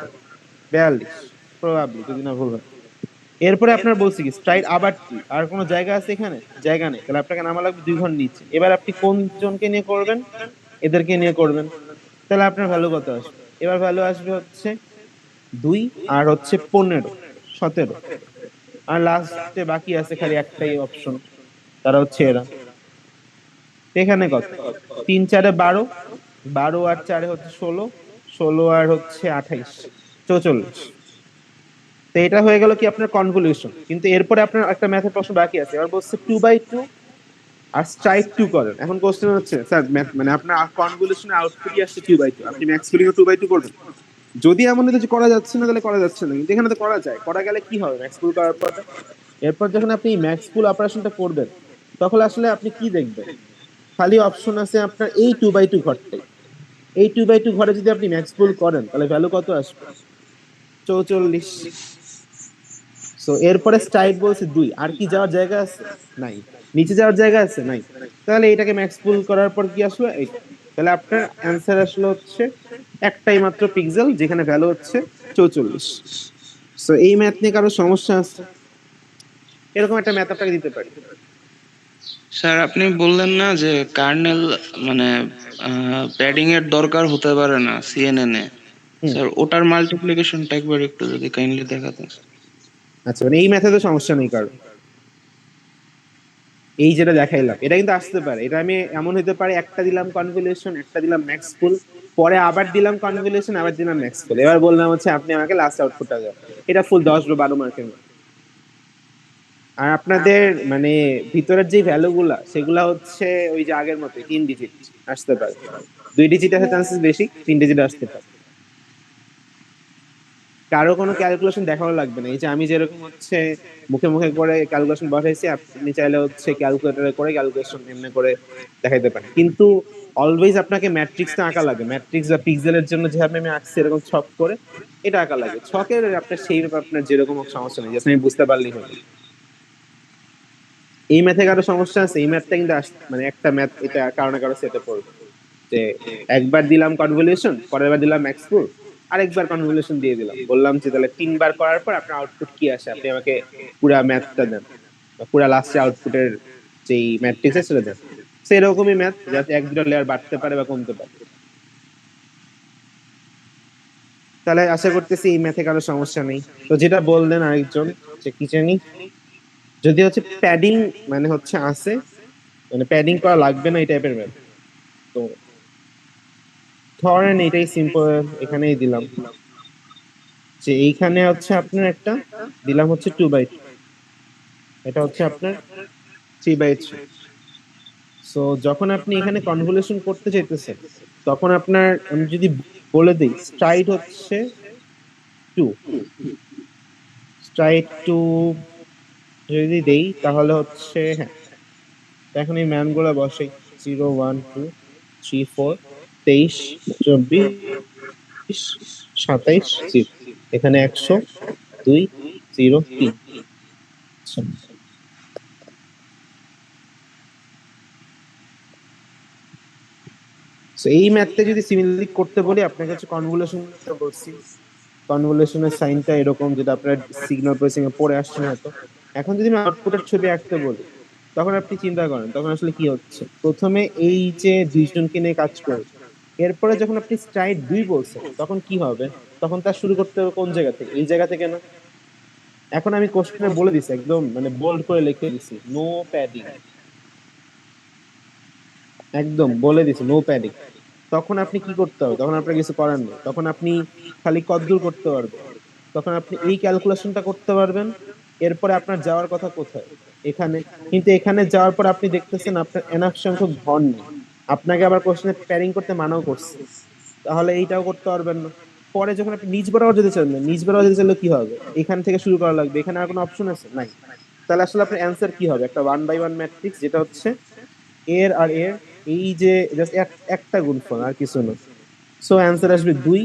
42 প্রবাবলি, যদি না ভুল হয়। এরপরে আপনার বলছি কি স্ট্রাইট আবার 2, আর কোনো জায়গা আছে এখানে? জায়গা নেই, তাহলে আপনাকে নামা লাগবে 2 ঘর নিচে। এবার আপনি কোন জনকে নিয়ে করবেন? এদেরকে নিয়ে করবেন। তাহলে আপনার ভ্যালু কত আসবে? এবার ভ্যালু আসবে হচ্ছে 2 আর হচ্ছে 15 17, আর লাস্টে বাকি আছে খালি একটাই অপশন, তারা হচ্ছে এরা। এখানে কত? 3 4 12, 12 আর 4 হচ্ছে 16, 16 আর হচ্ছে 28 44। তো এটা হয়ে গেল কি আপনার কনভলিউশন। কিন্তু এরপরে আপনার একটা ম্যাথের প্রশ্ন বাকি আছে। এবার বলছে 2/2 আর স্ট্রাইক 2 করেন। এখন কোশ্চেন হচ্ছে স্যার ম্যাথ মানে আপনার কনভলিউশনের আউটপুটই আসছে 2/2, আপনি ম্যাক্স পুলিং 2/2 করবেন? যদি এমন হতো যে করা যাচ্ছে না তাহলে করা যাচ্ছে না, কিন্তু এখানে তো করা যায়। করা গেলে কি হবে ম্যাক্স পুল করার পর? এরপর যখন আপনি ম্যাক্স পুল অপারেশনটা করবেন তখন আসলে আপনি কি দেখবেন? খালি অপশন আছে আপনার এই 2/2 ঘরটাই। এই 2/2 ঘরে যদি আপনি ম্যাক্স পুল করেন তাহলে ভ্যালু কত আসবে? 44। সো এরপরে স্ট্রাইট বলছে 2, আর কি যাওয়ার জায়গা আছে? নাই। নিচে যাওয়ার জায়গা আছে? নাই। তাহলে এটাকে ম্যাক্স পুল করার পর কি আসলো? এই। তাহলে আপনার অ্যান্সার আসলো হচ্ছে একটাই মাত্র পিক্সেল, যেখানে ভ্যালু হচ্ছে 44। সো এই ম্যাথ নিয়ে কারো সমস্যা আছে? এরকম একটা ম্যাথ আপনাকে দিতে পারি। স্যার আপনি বললেন না যে কার্নেল মানে প্যাডিং এর দরকার হতে পারে না সিএনএন এ। হুম। স্যার ওটার মাল্টিপ্লিকেশনটা একবার একটু যদি কাইন্ডলি দেখাতেন। আচ্ছা, মানে এই ম্যাথে তো সমস্যা নেই কারো? এই যেটা দেখাইলাম এটা কিন্তু আসতে পারে, এটা আমি এমন হতে পারে একটা দিলাম কনভলিউশন, একটা দিলাম ম্যাক্স পুল, পরে আবার দিলাম কনভলিউশন, আবার দিলাম ম্যাক্স পুল, এবার বললাম হচ্ছে আপনি আমাকে লাস্ট আউটপুটটা দেন। এটা ফুল 10 বা 12 মার্কের মতো। আর আপনাদের মানে ভিতরের যে ভ্যালু গুলা সেগুলা হচ্ছে ওই যে আগের মতো 3 ডিজিট আসতে পারে, 2 ডিজিট আসে চান্সেস বেশি, 3 ডিজিট আসতে পারে। কারো কোনো ক্যালকুলেশন দেখাও লাগবে না, এই যে আমি যেরকম হচ্ছে মুখে মুখে করে ক্যালকুলেশন বসাইছি, আপনি চাইলে হচ্ছে ক্যালকুলেটরে করে ক্যালকুলেশন এমনি করে দেখাইতে পারেন। কিন্তু অলওয়েজ আপনাকে ম্যাট্রিক্সটা আঁকা লাগে, ম্যাট্রিক্স বা পিক্সেলের জন্য যেভাবে আমি আঁকছি এরকম ছক করে এটা আঁকা লাগে। ছকের আপনার সেই আপনার যেরকম হোক সমস্যা নেই, জাস্ট আমি বুঝতে পারলেই হলো। এই ম্যাথে কারো সমস্যা আছে? এই ম্যাথটা কিন্তু মানে একটা ম্যাথ এটা কারো না কারো সেটে পড়বে, যে একবার দিলাম কনভলিউশন, পরের বার দিলাম ম্যাক্স প্রুফ, আরেকবার কনভলিউশন দিয়ে দিলাম, বললাম যে তাহলে 3 বার করার পর আপনার আউটপুট কি আসে, আপনি আমাকে পুরা ম্যাথটা দেন বা পুরা লাস্টে আউটপুটের যেই ম্যাট্রিক্স আছে সেটা দেন। সেরকমই ম্যাথ, যাতে 1-2টা লেয়ার বাড়তে পারে বা কমতে পারে। তাহলে আশা করতেছি এই ম্যাথে কারো সমস্যা নেই। তো যেটা বললেন আরেকজন, যে কি জানি, যদি হচ্ছে প্যাডিং মানে হচ্ছে আছে, মানে প্যাডিং করা লাগবে না এই টাইপের ম্যাথ, তো ধরেন এটাই সিম্পল, এখানেই দিলাম যে এইখানে হচ্ছে আপনার একটা দিলাম হচ্ছে 2/2, এটা হচ্ছে আপনার 3/3। সো যখন আপনি এখানে কনভলিউশন করতে চাইতেছেন তখন আপনার, আমি যদি বলে দিই স্ট্রাইড হচ্ছে 2, স্ট্রাইড 2 যদি দেই তাহলে হচ্ছে, হ্যাঁ এখন এই ম্যান গুলো বসাই, 0 1 2 3 4 23 24 27 0, এখানে 100 2 0 3। So, এই ম্যাথটা যদি সিমিলারলি করতে বলি, আপনাকে হচ্ছে কনভলিউশন বলছি, কনভলিউশনের সাইনটা এরকম, যেটা আপনার সিগন্যাল প্রসেসিং এ পড়ে আসছেন হয়তো। এখন যদি আমি আউটপুটের ছবি আঁকতে বলি, তখন আপনি চিন্তা করেন তখন আসলে কি হচ্ছে। প্রথমে এই যে দুইজনকে নিয়ে কাজ করে, এরপরে যখন আপনি স্ট্রাইড 2 বলছেন তখন কি হবে, তখন তার শুরু করতে হবে কোন জায়গা থেকে, এই জায়গা থেকে না। এখন আমি কোশ্চেনে বলে দিছি, একদম মানে বোল্ড করে লিখে দিছি নো প্যাডিং, একদম বলে দিছি নো প্যাডিং। তখন আপনি কি করতে হবে, তখন আপনার কিছু করার নেই, তখন আপনি খালি কদ্দূর করতে পারবেন, তখন আপনি এই ক্যালকুলেশনটা করতে পারবেন। এরপরে আপনার যাওয়ার কথা কোথায়, এখানে। কিন্তু এখানে যাওয়ার পর আপনি দেখতেছেন আপনার এনাফ সংখ্যক ঘর নেই, আপনাকে আবার কোশ্চেনে প্যারিং করতে মানাও করছে, তাহলে এইটাও করতে পারবেন না। পরে যখন আপনি নিচ বরাবর যেতে চান, নিচ বরাবর যেতে চাইলে কি হবে, এখান থেকে শুরু করা লাগবে, এখানে আর কোনো অপশন আছে নাই। তাহলে আসলে আপনার অ্যান্সার কি হবে, একটা 1/1 ম্যাট্রিক্স, যেটা হচ্ছে এর আর এর এই যে জাস্ট একটা গুণফল আর কিছু না। সো অ্যান্সার আসবে 2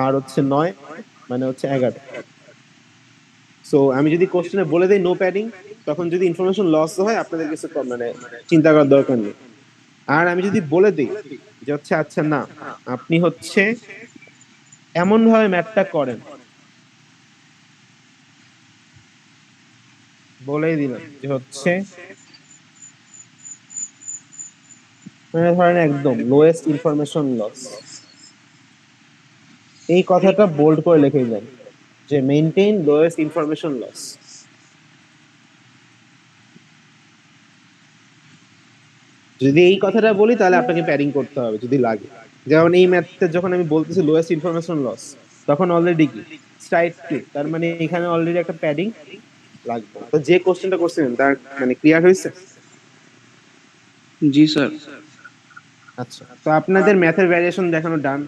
আর হচ্ছে 9, মানে হচ্ছে 11। সো আমি যদি কোশ্চেনে বলে দেই নো প্যাডিং, তখন যদি ইনফরমেশন লস হয় আপনাদের কিছু মানে চিন্তা করার দরকার নেই। আর আমি যদি বলে দিই যে হচ্ছে আচ্ছা না, আপনি হচ্ছে এমন ভাবে ম্যাথটা করেন, বলেই দিলাম যে হচ্ছে মানে ধরেন একদম লোয়েস্ট ইনফরমেশন লস, এই কথাটা বোল্ড করে লিখে যান যে মেইনটেইন লোয়েস্ট ইনফরমেশন লস। যদি এই কথাটা বলি তাহলে আপনাকে প্যাডিং করতে হবে যদি লাগে। যেমন এই ম্যাথটা যখন আমি বলতেছি লোয়েস্ট ইনফরমেশন লস, তখন অলরেডি কি স্ট্রাইট 2, তার মানে এখানে অলরেডি একটা প্যাডিং লাগবে। তো যে কোশ্চেনটা করছিলেন তার মানে ক্লিয়ার হয়েছে? জি স্যার। আচ্ছা, তো আপনাদের ম্যাথের ভ্যারিয়েশন দেখানো ডান।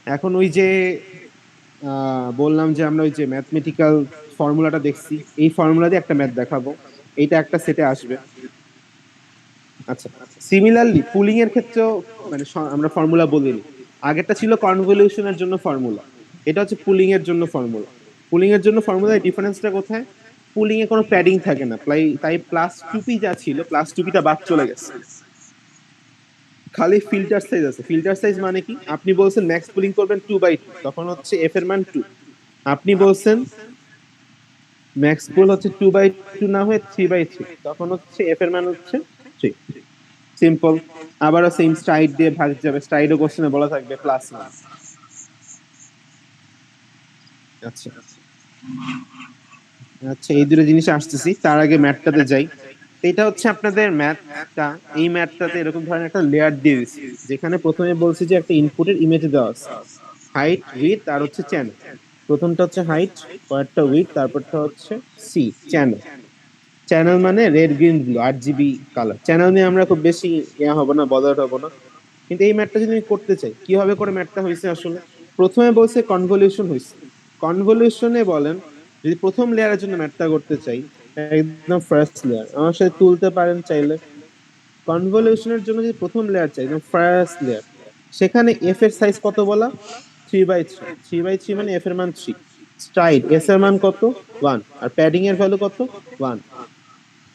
এখন ওই যে বললাম যে আমরা ওই যে ম্যাথমেটিক্যাল ফর্মুলাটা দেখছি, এই ফর্মুলা দিয়ে একটা ম্যাথ দেখাবো, এইটা একটা সেটে আসবে। আচ্ছা, সিমিলারলি পুলিং এর ক্ষেত্রেও মানে আমরা ফর্মুলা বলিনি, আগেরটা ছিল কনভলিউশনের জন্য ফর্মুলা, এটা হচ্ছে পুলিং এর জন্য ফর্মুলা। পুলিং এর জন্য ফর্মুলার ডিফারেন্সটা কোথায়, পুলিং এ কোনো প্যাডিং থাকে না, তাই প্লাস টুপি যা ছিল প্লাস টুপিটা বাদ চলে গেছে, খালি ফিল্টার সাইজ আছে। ফিল্টার সাইজ মানে কি, আপনি বলছেন ম্যাক্স পুলিং করবেন 2/2, তখন হচ্ছে এফ এর মান 2। আপনি বলছেন ম্যাক্স পুল হচ্ছে 2/2 না হয়ে 3/3, তখন হচ্ছে এফ এর মান হচ্ছে 3। সিম্পল। আবারও সেম স্ট্রাইড দিয়ে ভাগ যাবে, স্ট্রাইডও কোশ্চেনে বলা থাকবে +1। আচ্ছা আচ্ছা, এই দুটো জিনিস আসতেছি, তার আগে ম্যাথটাতে যাই। এটা হচ্ছে আপনাদের ম্যাথটা। এই ম্যাথটাতে এরকম ধরনের একটা লেয়ার দিয়ে দিচ্ছি, যেখানে প্রথমে বলছি যে একটা ইনপুটের ইমেজ দেওয়া আছে, হাইট, উইথ আর হচ্ছে চ্যানেল। প্রথমটা হচ্ছে হাইট, পরেরটা উইথ, তারপরটা হচ্ছে সি, চ্যানেল। চ্যানেল মানে red, green, blue, 8 GB colour. Channel নিয়ে আমরা খুব বেশি হবো না, বদার হবো না। কিন্তু এই ম্যাথটা যদি আমি করতে চাই, কিভাবে করে ম্যাথটা হয়েছে আসলে? প্রথমে বলছে কনভলিউশন হয়েছে। কনভলিউশনে বলেন, যদি প্রথম লেয়ারের জন্য ম্যাথটা করতে চাই, একদম ফার্স্ট লেয়ার আমার সাথে তুলতে পারেন চাইলে। কনভলিউশনের জন্য যদি প্রথম লেয়ার চাই, একদম ফার্স্ট লেয়ার, সেখানে এফ এর সাইজ কত বলা? 3/3। 3/3 মানে এফ এর মান 3। স্ট্রাইড এস এর মান কত? 1। আর প্যাডিং এর ভ্যালু কত? 1।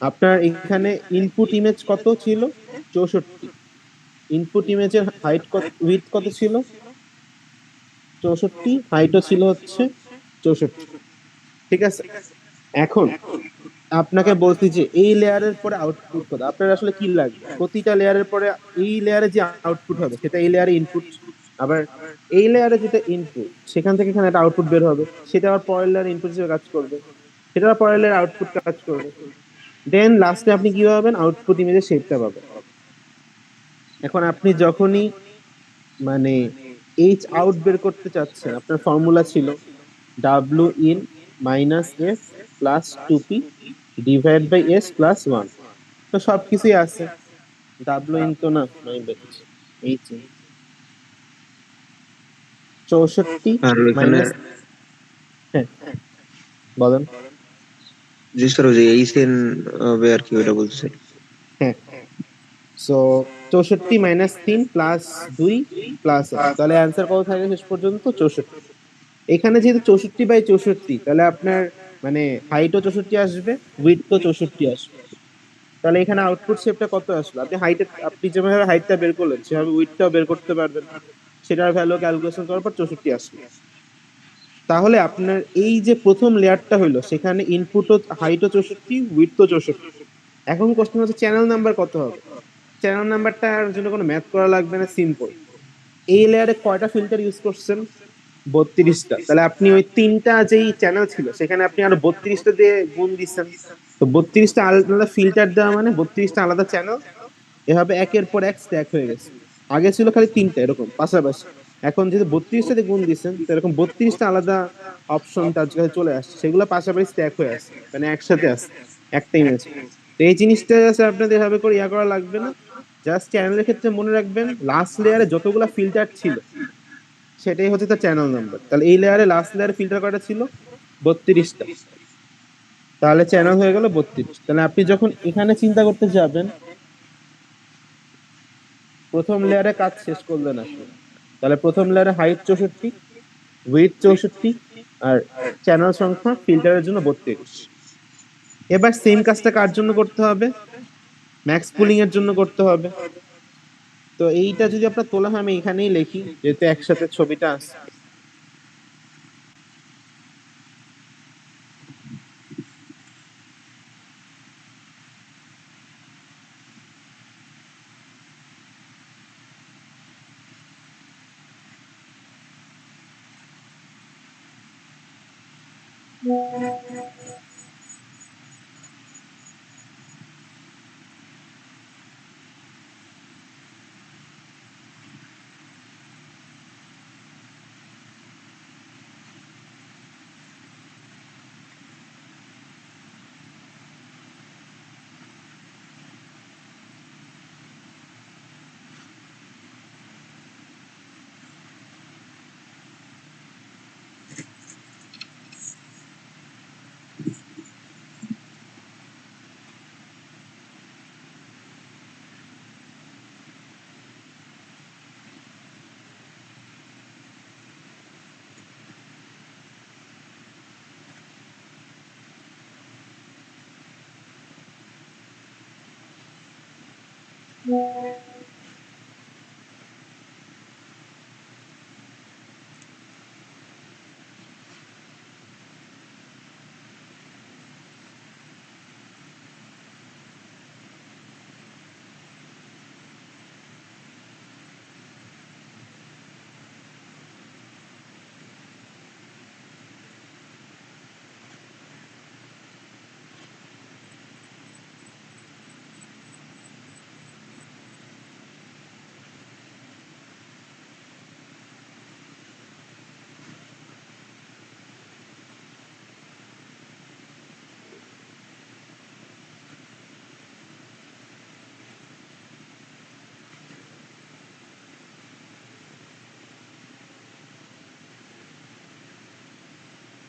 আপনার এখানে ইনপুট ইমেজ কত ছিল? 64। ইনপুট ইমেজের হাইট কত, উইথ কত ছিল? 64। হাইটও ছিল হচ্ছে 64। ঠিক আছে। এখন আপনাকে বলছি যে এই লেয়ারের পরে আউটপুট কত। আপনার আসলে কি লাগবে? প্রতিটা লেয়ারের পরে এই লেয়ারে যে আউটপুট হবে সেটা এই লেয়ারে ইনপুট, আবার এই লেয়ারে যেটা ইনপুট সেখান থেকে এখানে একটা আউটপুট বের হবে, সেটা আবার পরের লেয়ারে ইনপুট হিসেবে কাজ করবে, সেটা আবার পরের লেয়ারে আউটপুট কাজ করবে। দেন লাস্টে আপনি কি পাবেন? আউটপুট ইমেজের শেপটা পাবেন। এখন আপনি যখনই মানে এইচ আউট বের করতে চাচ্ছেন, আপনার ফর্মুলা ছিল W in minus F plus 2p divide by S plus 1। তো সবকিছুই আছে। ডাব্লিউ ইন তো না, আমি দেখছি এইচ ইন 64 আর ওইখানে মাইনাস, হ্যাঁ বলেন। জি স্যার, ওই যে এইচএন হবে আর কি, ওটা বলতেছে। হ্যাঁ, সো 64 - 3 প্লাস 2 প্লাস 1, তাহলে অ্যান্সার কত থাকে শেষ পর্যন্ত? 64। এখানে যেহেতু 64/64, তাহলে আপনার মানে হাইটও 64 আসবে, উইডথও 64 আসবে। তাহলে এখানে আউটপুট শেপটা কত আসলো? আপনি হাইটে, আপনি যেভাবে হাইটটা বের করলেন সেভাবে উইডথটাও বের করতে পারবেন। সেটার ভ্যালু ক্যালকুলেশন করার পর 64 আসলো। তাহলে আপনার এই যে প্রথম লেয়ারটা হইলো, সেখানে ইনপুটও হাইটও 64, উইডথও 64। এখন কোশ্চেন হচ্ছে চ্যানেল নাম্বার কত হবে? চ্যানেল নাম্বারটার জন্য কোনো ম্যাথ করা লাগবে না, সিম্পল। এই লেয়ারে কয়টা ফিল্টার ইউজ করছেন? 32টা। তাহলে আপনি ওই তিনটা যেই চ্যানেল ছিল সেখানে আপনি আরো 32টা দিয়ে গুণ দিচ্ছেন। তো 32টা আলাদা ফিল্টার দেওয়া মানে 32টা আলাদা চ্যানেল। এভাবে একের পর এক স্ট্যাক হয়ে গেছে। আগে ছিল খালি তিনটা এরকম পাশাপাশি, এখন যেহেতু 32টা দিয়ে গুণ দিচ্ছেন, তো এরকম 32টা আলাদা অপশন তার কাছে চলে আসছে, সেগুলো পাশাপাশি স্ট্যাক হয়ে আসছে, মানে একসাথে আছে একটা ইমেজ। তো এই জিনিসটা আছে আপনাদের এভাবে করে করা লাগবে না। জাস্ট চ্যানেলের ক্ষেত্রে মনে রাখবেন লাস্ট লেয়ারে যতগুলা ফিল্টার ছিল সেটাই হচ্ছে তার চ্যানেল নাম্বার। তাহলে এই লেয়ারে লাস্ট লেয়ারে ফিল্টার কয়টা ছিল? 32টা। তাহলে চ্যানেল হয়ে গেল 32। তাহলে আপনি যখন এখানে চিন্তা করতে যাবেন, প্রথম লেয়ারে কাজ শেষ করলেন আপনি। তাহলে প্রথম লেয়ারে হাইট 64, উইডথ 64, আর চ্যানেল সংখ্যা ফিল্টারের জন্য 32। এবার সেম কাজটা কার জন্য করতে হবে? ম্যাক্স পুলিং এর জন্য করতে হবে। তো এইটা যদি আপনার তোলা হয়, আমি এখানেই লিখি যেহেতু একসাথে ছবিটা আছে।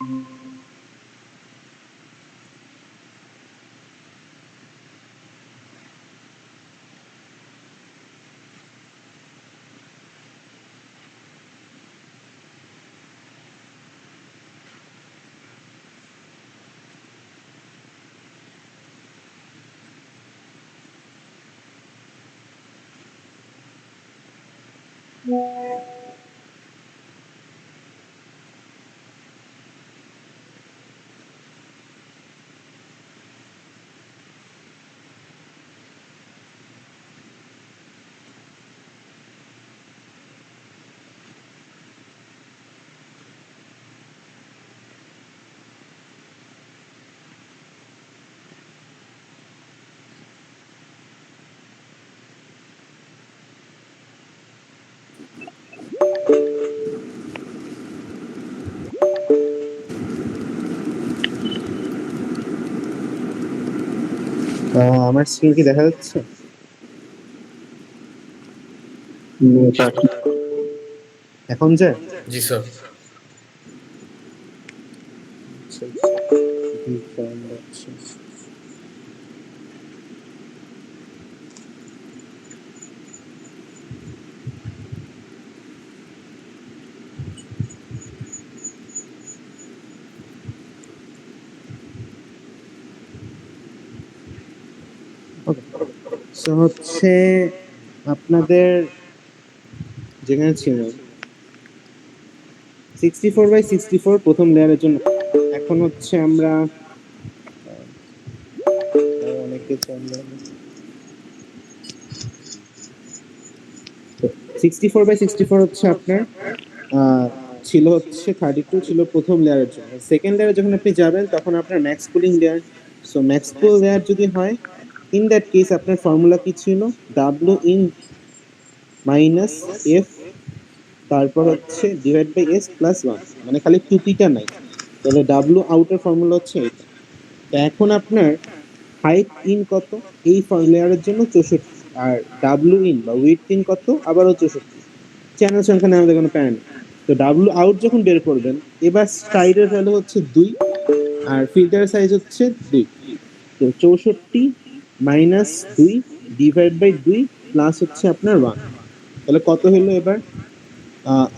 আমার স্ক্রিন কি দেখা যাচ্ছে? এখন যে জি স্যার। So হচ্ছে আপনাদের যেখানে ছিল 64/64 প্রথম লেয়ারের জন্য এখন হচ্ছে আমরা অনেকে 64/64 হচ্ছে আপনার ছিল হচ্ছে 32 ছিল প্রথম লেয়ারের জন্য। সেকেন্ড লেয়ারে যখন আপনি যাবেন তখন আপনার max pooling layer, so max pool layer যদি হয় ইন দ্যাট কেস আপনার ফর্মুলা কি ছিল, ডাব্লিউ ইন মাইনাস এফ তারপর হচ্ছে ডিভাইড বাই এস প্লাস 1, মানে খালি টুপিটা নাই, তাহলে ডাব্লিউ আউটের ফর্মুলা হচ্ছে এটা। তো এখন আপনার হাইট ইন কত এই লেয়ারের জন্য 64, আর ডাব্লিউ ইন বা উইডথ ইন কত আবারও 64, চ্যানেল সংখ্যা নেই আমাদের কোনো প্যান। তো ডাব্লিউ আউট যখন বের করবেন এবার স্টাইলের ভ্যালু হচ্ছে 2 আর ফিল্টার সাইজ হচ্ছে 2, তো 64 মাইনাস 2 ডিভাইড বাই 2 প্লাস হচ্ছে আপনার 1, তাহলে কত হলো এবার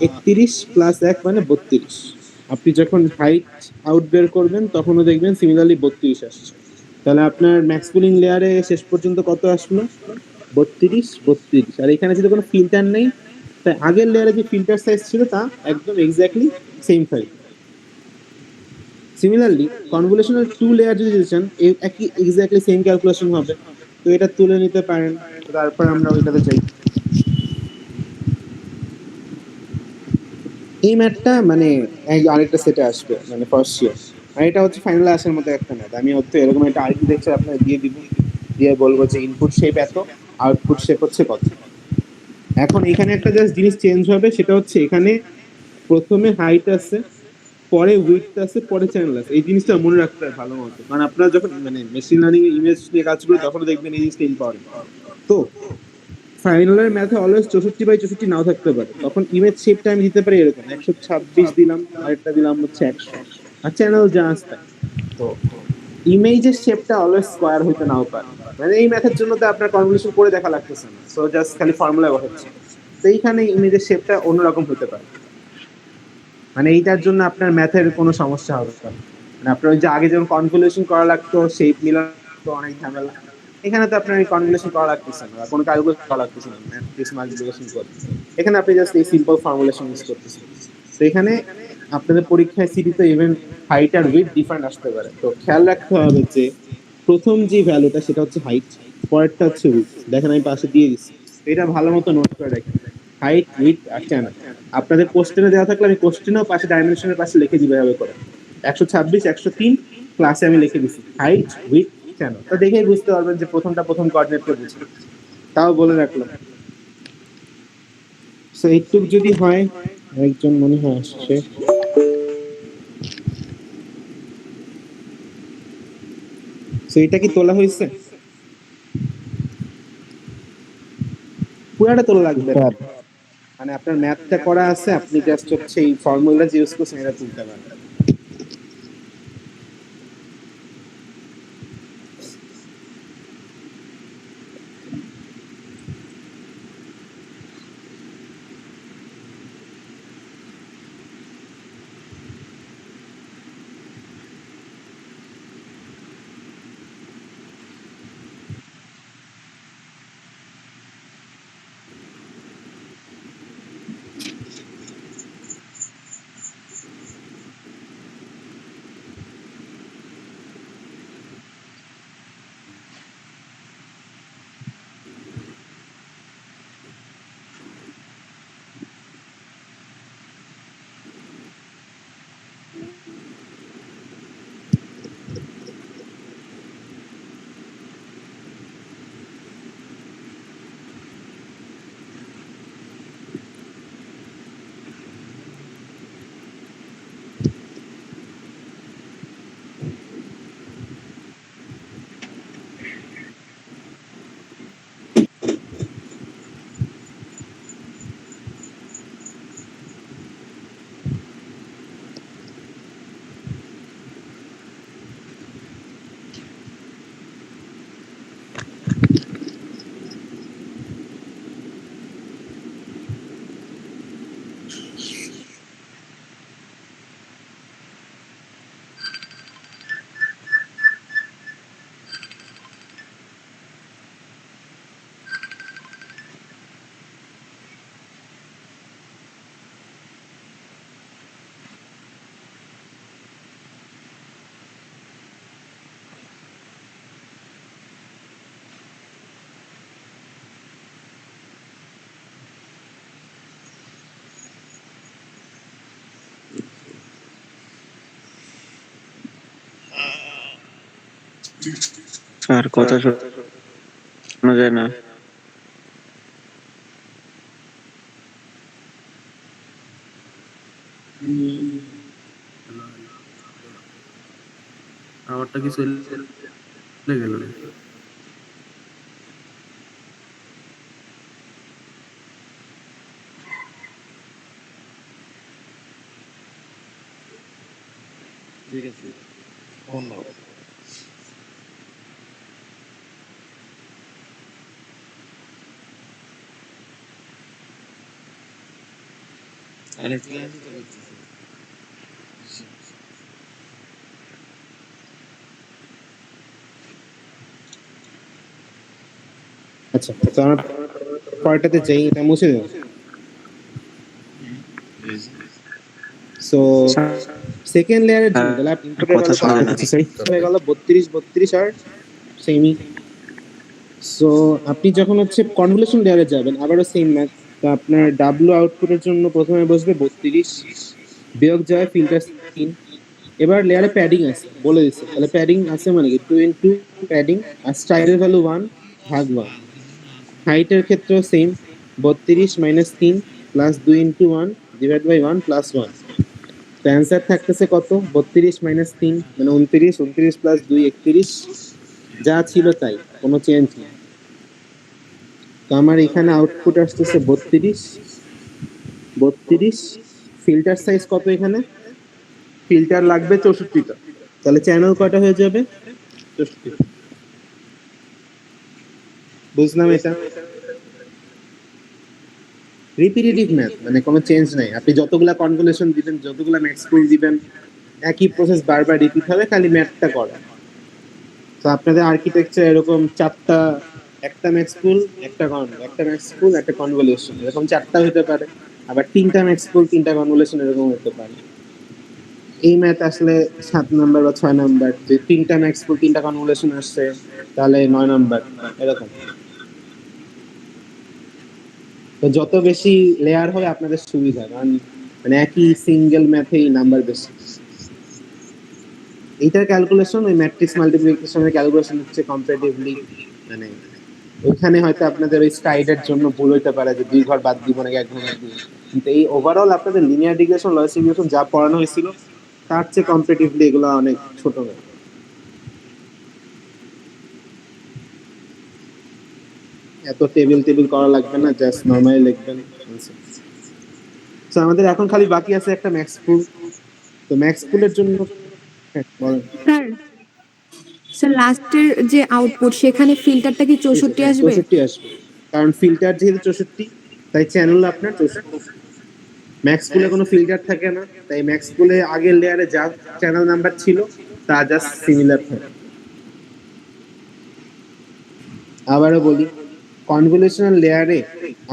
31 প্লাস 1 মানে 32। আপনি যখন হাইট আউট বের করবেন তখনও দেখবেন সিমিলারলি 32 আসছে। তাহলে আপনার ম্যাক্স পুলিং লেয়ারে শেষ পর্যন্ত কত আসলো 32। আর এখানে যদি কোনো ফিল্টার নেই তাই আগের লেয়ারে যে ফিল্টার সাইজ ছিল তা একদম exactly same file. Similarly convolutional 2 layer যদি যেতে চান একই এক্স্যাক্টলি সেম ক্যালকুলেশন হবে, তো এটা তুলে নিতে পারেন। তারপর আমরা ওইটাতে যাই। এই ম্যাথটা মানে আরেকটা সেটে আসবে, মানে ফার্স্ট ইয়ার, আর এটা হচ্ছে ফাইনালে আসার মতো একটা ম্যাথ। আমি হয়তো এরকম একটা আর্কিটেকচার আপনার দিয়ে দিব, দিয়ে বলবো যে ইনপুট শেপ এত, আউটপুট শেপ হচ্ছে কত। এখন এখানে একটা জাস্ট জিনিস চেঞ্জ হবে, সেটা হচ্ছে এখানে প্রথমে হাইট আছে, পরে উইডথ আছে, পরে চ্যানেল আছে। এই জিনিসটা মনে রাখতে হবে ভালো মতো, কারণ আপনারা যখন মানে মেশিন লার্নিং ইমেজ নিয়ে কাজ করেন তখন দেখবেন এই জিনিসটা ইম্পর্টেন্ট। তো ফাইনালের ম্যাথে অলওয়েজ 64/64 নাও থাকতে পারে, তখন ইমেজ শেপটা আমি দিতে পারি এরকম 126 দিলাম, আরেকটা দিলাম হচ্ছে 100, আর চ্যানেল যা আসতে। তো ইমেজের শেপটা অলওয়েজ স্কোয়ার হইতে নাও পারে, মানে এই ম্যাথের জন্য তো আপনার কনভলিউশন করে দেখা লাগতেছে না, সো জাস্ট খালি ফর্মুলা বসাচ্ছি। তো এইখানে ইমেজের শেপটা অন্যরকম হতে পারে, মানে এইটার জন্য আপনার ম্যাথের কোনো সমস্যা হবে না। মানে আপনার ওই যে আগে যেমন কনভলিউশন করা লাগতো, শেপ মিলাতো, অনেক ঝামেলা, এখানে তো আপনার এই কনভলিউশন করা লাগতেছে না, কোনো ক্যালকুলেশন করা লাগতেছে না, ম্যাট্রিক্স মাল্টিপ্লিকেশন করতে। এখানে আপনি জাস্ট এই সিম্পল ফর্মুলেশন ইউজ করতেছেন। তো এখানে আপনাদের পরীক্ষায় সিটিতে ইভেন হাইট আর উইডথ ডিফারেন্ট আসতে পারে, তো খেয়াল রাখতে হবে যে প্রথম যে ভ্যালুটা সেটা হচ্ছে হাইট, পরেরটা হচ্ছে উইডথ। দেখেন আমি পাশে দিয়ে দিচ্ছি, এটা ভালো মতো নোট করে রাখেন, হাইট উইডথ আর চ্যানেল। আপনাদের কোশ্চেনে দেওয়া থাকলে আমি কোশ্চেনেও পাশে ডাইমেনশনের পাশে লিখে দিই এভাবে করে, 126 103 ক্লাসে আমি লিখে দিচ্ছি হাইট উইডথ চ্যানেল। তো দেখেই বুঝতে পারবেন যে প্রথমটা প্রথম কোঅর্ডিনেটকে বুঝি, তাও বলে রাখলাম। সো এইটুক যদি হয়, একজন মনে হয় আসছে, সো এটা কি তোলা হয়েছে? পুরাটা তোলা লাগবে, মানে আপনার ম্যাথটা করা আছে, আপনি জাস্ট হচ্ছে এই ফর্মুলা যে ইউজ করছেন এটা তুলতে পারবেন। স্যার কথা শোনা যায় না। আমারটা কি চলে গেল? ঠিক আছে, ধন্যবাদ। আরে ক্লাসই তো করতেছি। আচ্ছা, তো আমরা পরেরটাতে যাই, এটা মুছে দেব। সো সেকেন্ড লেয়ারের জন্য তাহলে আপনি ইনপুটের কথা ভ্যালু শোনা যায় না। হয়ে গেল 32 আর সেমই। সো আপনি যখন হচ্ছে কনভলিউশন লেয়ারে যাবেন আবারও সেম ম্যাথ। তো আপনার ডাব্লু আউটপুটের জন্য প্রথমে বসবে 32 বিয়োগ যায় ফিল্টার 3। এবার লেয়ারে প্যাডিং আছে বলে দিচ্ছে, তাহলে প্যাডিং আছে মানে কি 2 ইন্টু প্যাডিং আর স্টাইলের ভ্যালু 1 ভাগ 1। হাইটের ক্ষেত্রেও same 32 minus 3 plus 2 into 1 divide by 1 plus 1। তো অ্যান্সার থাকতেছে কত? 32 মাইনাস 3 মানে 29, 29 প্লাস 2 31, যা ছিল তাই, কোনো চেঞ্জ নেই। তো আমার এখানে আউটপুট আসতেছে 32। ফিল্টার সাইজ কত এখানে? ফিল্টার লাগবে 64টা, তাহলে চ্যানেল কয়টা হয়ে যাবে? 64। বুঝলাম এটা রিপিটেটিভ ম্যাথ, মানে কোনো চেঞ্জ নাই। আপনি যতগুলা কনভলিউশন দিবেন, যতগুলা ম্যাথস প্রুফ দিবেন, একই প্রসেস বারবার রিপিট হবে, খালি ম্যাথটা করা। তো আপনাদের আর্কিটেকচার এরকম 4টা, একটা ম্যাথস পুল, একটা ম্যাথস পুল, একটা কনভলিউশন, এরকম 4টা হতে পারে। আবার 3টা ম্যাথস পুল, 3টা কনভলিউশন, এরকম হতে পারে। এই ম্যাথ আসলে 7 নাম্বার বা 6 নাম্বার। যে 3টা ম্যাথস পুল, 3টা কনভলিউশন আসছে, তাহলে 9 নাম্বার, এরকম। তো যত বেশি লেয়ার হবে আপনাদের সুবিধা, কারণ মানে একই সিঙ্গেল ম্যাথেই নাম্বার বেশি। এইটার ক্যালকুলেশন ওই ম্যাট্রিক্স মাল্টিপ্লিকেশনের ক্যালকুলেশন হচ্ছে কম্পারেটিভলি, মানে ওইখানে হয়তো আপনাদের ওই স্টাইডের জন্য ভুল হইতে পারে যে 2 ঘর বাদ দিব নাকি 1 ঘর বাদ দিব, কিন্তু এই ওভারঅল আপনাদের লিনিয়ার রিগ্রেশন, লজিক রিগ্রেশন যা পড়ানো হয়েছিল তার চেয়ে কম্পারেটিভলি এগুলো অনেক ছোট ম্যাথ। এত টেবিল করা লাগবে না, জাস্ট নরমালি লিখবেন। তো আমাদের এখন খালি বাকি আছে একটা ম্যাক্স পুল। তো ম্যাক্স পুলের জন্য বলেন। স্যার স্যার লাস্টের যে আউটপুট সেখানে ফিল্টারটা কি 64 আসবে? 64 আসবে, কারণ ফিল্টার যেহেতু 64, তাই চ্যানেল আপনার 64। ম্যাক্স পুলে কোনো ফিল্টার থাকে না, তাই ম্যাক্স পুলে আগের লেয়ারে যা চ্যানেল নাম্বার ছিল তা জাস্ট সিমিলার থাকে। আবারও বলি, কনভলিউশনাল লেয়ারে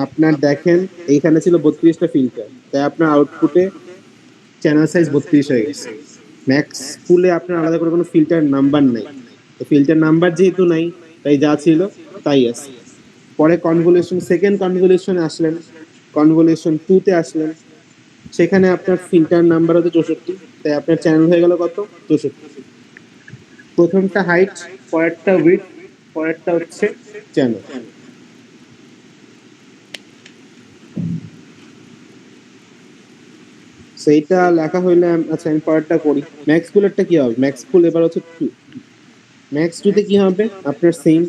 আপনার দেখেন এইখানে ছিল 32টা ফিল্টার, তাই আপনার আউটপুটে চ্যানেল সাইজ 32 হয়ে গেছে। ম্যাক্স পুলে আপনার আলাদা করে কোনো ফিল্টার নাম্বার নাই, তো ফিল্টার নাম্বার যেহেতু নাই তাই যা ছিল তাই আছে। পরে কনভলিউশন, সেকেন্ড কনভলিউশনে আসলেন, কনভলিউশন 2তে আসলেন, সেখানে আপনার ফিল্টার নাম্বার হচ্ছে 64, তাই আপনার চ্যানেল হয়ে গেল কত? 64। প্রথমটা হাইট, পরেরটা উইডথ, পরেরটা হচ্ছে চ্যানেল। সেইটা লেখা হইলে আচ্ছা আমি পরেরটা করি। ম্যাক্স পুলেরটা কি হবে? ম্যাক্স পুল এবার হচ্ছে 2। ম্যাক্স 2তে কি হবে? আপনার সেম।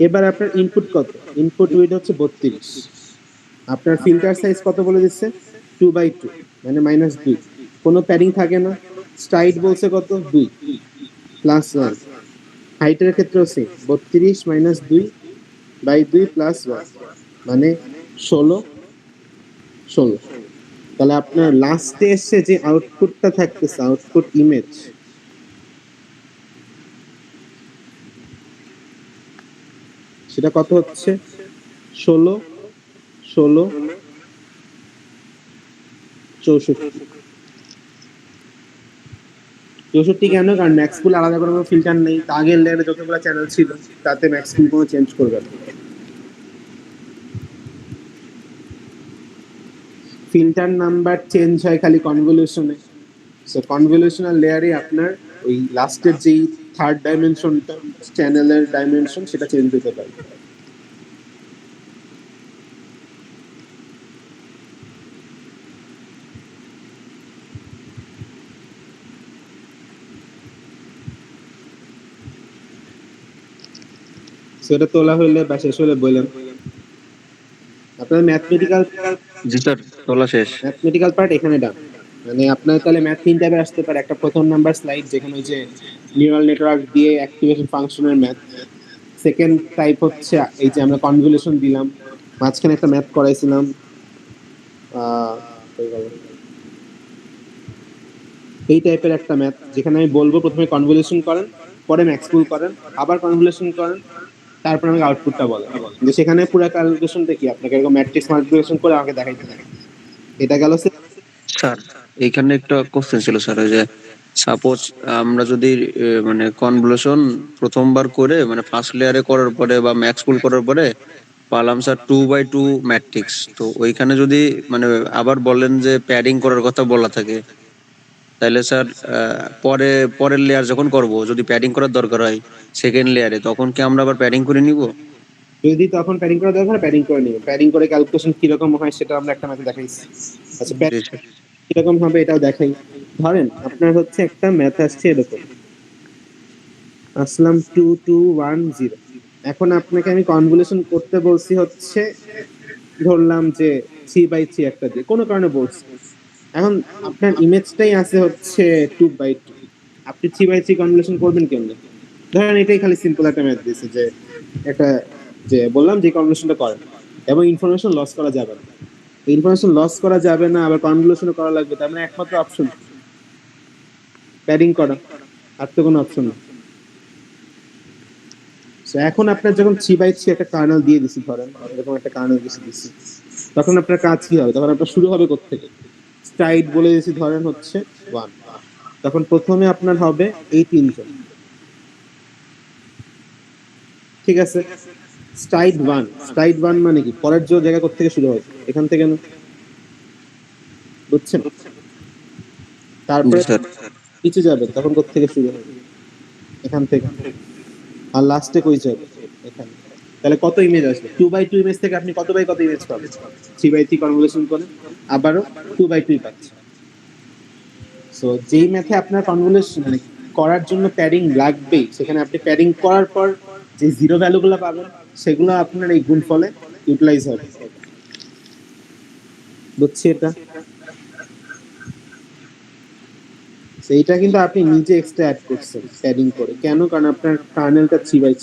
এবার আপনার ইনপুট কত? ইনপুট উইডথ হচ্ছে 32। আপনার ফিল্টার সাইজ কত বলে দিচ্ছে? 2/2 মানে -2। কোনো প্যাডিং থাকে না। স্টাইড বলছে কত? 2 প্লাস 1। হাইটের ক্ষেত্রেও সেম, 32 - 2/2 প্লাস 1 মানে 16। তাহলে আপনার লাস্টে এসে যে আউটপুটটা থাকতেছে, আউটপুট ইমেজ, সেটা কত হচ্ছে? 16, 64 কেন? কারণ ম্যাক্স পুল আলাদা করে কোনো ফিল্টার নেই, আগের লেয়ারে যতগুলো চ্যানেল ছিল তাতে ম্যাক্স পুল কোনো চেঞ্জ করবে না। ফিল্টার নাম্বার চেঞ্জ হয় খালি কনভলিউশনে। সো কনভলিউশনাল লেয়ারে আপনার ওই লাস্টের যেই থার্ড ডাইমেনশনটা, চ্যানেলের ডাইমেনশন, সেটা চেঞ্জ হতে পারে। সেটা তোলা হইলে বা শেষ হলে বললেন আপনার জি স্যার, তোলা শেষ। ম্যাথমেটিক্যাল পার্ট এখানে ডান। মানে আপনার তাহলে ম্যাথ 3 টাইপের আসতে পারে। একটা প্রথম নাম্বার স্লাইড, যেখানে ওই যে নিউরাল নেটওয়ার্ক দিয়ে অ্যাক্টিভেশন ফাংশনের ম্যাথ। সেকেন্ড টাইপ হচ্ছে এই যে আমরা কনভলিউশন দিলাম, মাঝখানে একটা ম্যাথ করাইছিলাম, কই গেল? এই টাইপের একটা ম্যাথ, যেখানে আমি বলবো প্রথমে কনভলিউশন করেন, পরে ম্যাক্সপুল করেন, আবার কনভলিউশন করেন, তারপর আমাকে আউটপুটটা বলেন। যে সেখানে পুরো ক্যালকুলেশনটা কি আপনাকে এরকম ম্যাট্রিক্স মাল্টিপ্লিকেশন করে আমাকে দেখাইতে হবে। এটা গেল স্যার এইখানে একটা কোশ্চেন ছিল স্যার, ওই যে সাপোজ আমরা যদি মানে কনভলিউশন প্রথমবার করে মানে ফার্স্ট লেয়ারে করার পরে বা ম্যাক্স পুল করার পরে পালাম স্যার 2/2 ম্যাট্রিক্স, তো ওইখানে যদি মানে আবার বলেন যে প্যাডিং করার কথা বলা থাকে, তাহলে স্যার পরে পরের লেয়ার যখন করব যদি প্যাডিং করার দরকার হয় সেকেন্ড লেয়ারে, তখন কি আমরা আবার প্যাডিং করে নিব? যদি তখন প্যাডিং করা দরকার প্যাডিং করে নেবেন। প্যাডিং করে ক্যালকুলেশন কিরকম হয় সেটা আমরা একটা ম্যাথে দেখাইছি। আচ্ছা, জি স্যার। কিরকম হবে এটাও দেখাই। ধরেন আপনার হচ্ছে একটা ম্যাথ আসছে এরকম, আসলাম 2210। এখন আপনাকে আমি কনভলিউশন করতে বলছি হচ্ছে, ধরলাম যে 3/3 একটা দিয়ে কোনো কারণে বলছি। এখন আপনার ইমেজটাই আছে হচ্ছে 2/2, আপনি 3/3 কনভলিউশন করবেন কেমনে? ধরেন এটাই খালি সিম্পল একটা ম্যাথ দিয়েছে যে একটা, যে বললাম যে কনভলিউশনটা করেন এবং ইনফরমেশন লস করা যাবে না। ইনফরমেশন লস করা যাবে না, আবার কনভলিউশন করা লাগবে, তার মানে একমাত্র অপশন প্যাডিং করা, আর তো কোনো অপশন নেই। So, এখন আপনার যখন 3/3 একটা কার্নেল দিয়ে দিছি, ধরেন এরকম একটা কার্নেল দিছি, তখন আপনার কাজ কি হবে? তখন আপনার শুরু হবে কোত্থেকে? স্টাইড বলে দিয়েছি ধরেন হচ্ছে 1, তখন প্রথমে আপনার হবে এই 3জন, ঠিক আছে? স্টাইড 1 মানে কি? পরের যে জায়গা কোত্থেকে শুরু হয়? এখান থেকে না, বুঝছেন? তারপরে জি স্যার। নিচে যাবে, তখন কোত্থেকে শুরু হবে? এখান থেকে। আর লাস্টে কই যাবে? এখানে। তাহলে কত ইমেজ আসবে? 2/2 ইমেজ থেকে আপনি কত বাই কত ইমেজ পাবেন? 3/3 কনভলিউশন করে আবারও 2/2 পাচ্ছেন। সো যেই ম্যাথে আপনার কনভলিউশন মানে করার জন্য প্যাডিং লাগবেই, সেখানে আপনি প্যাডিং করার পর যে জিরো ভ্যালুগুলো পাবেন সেগুলো আপনার এই গুণফলে ইউটিলাইজ হবে। বুঝছি এটা? এইটা কিন্তু আপনি নিজে এক্সট্রা অ্যাড করছেন প্যাডিং করে। কেন? কারণ আপনার কার্নেলটা 3/3,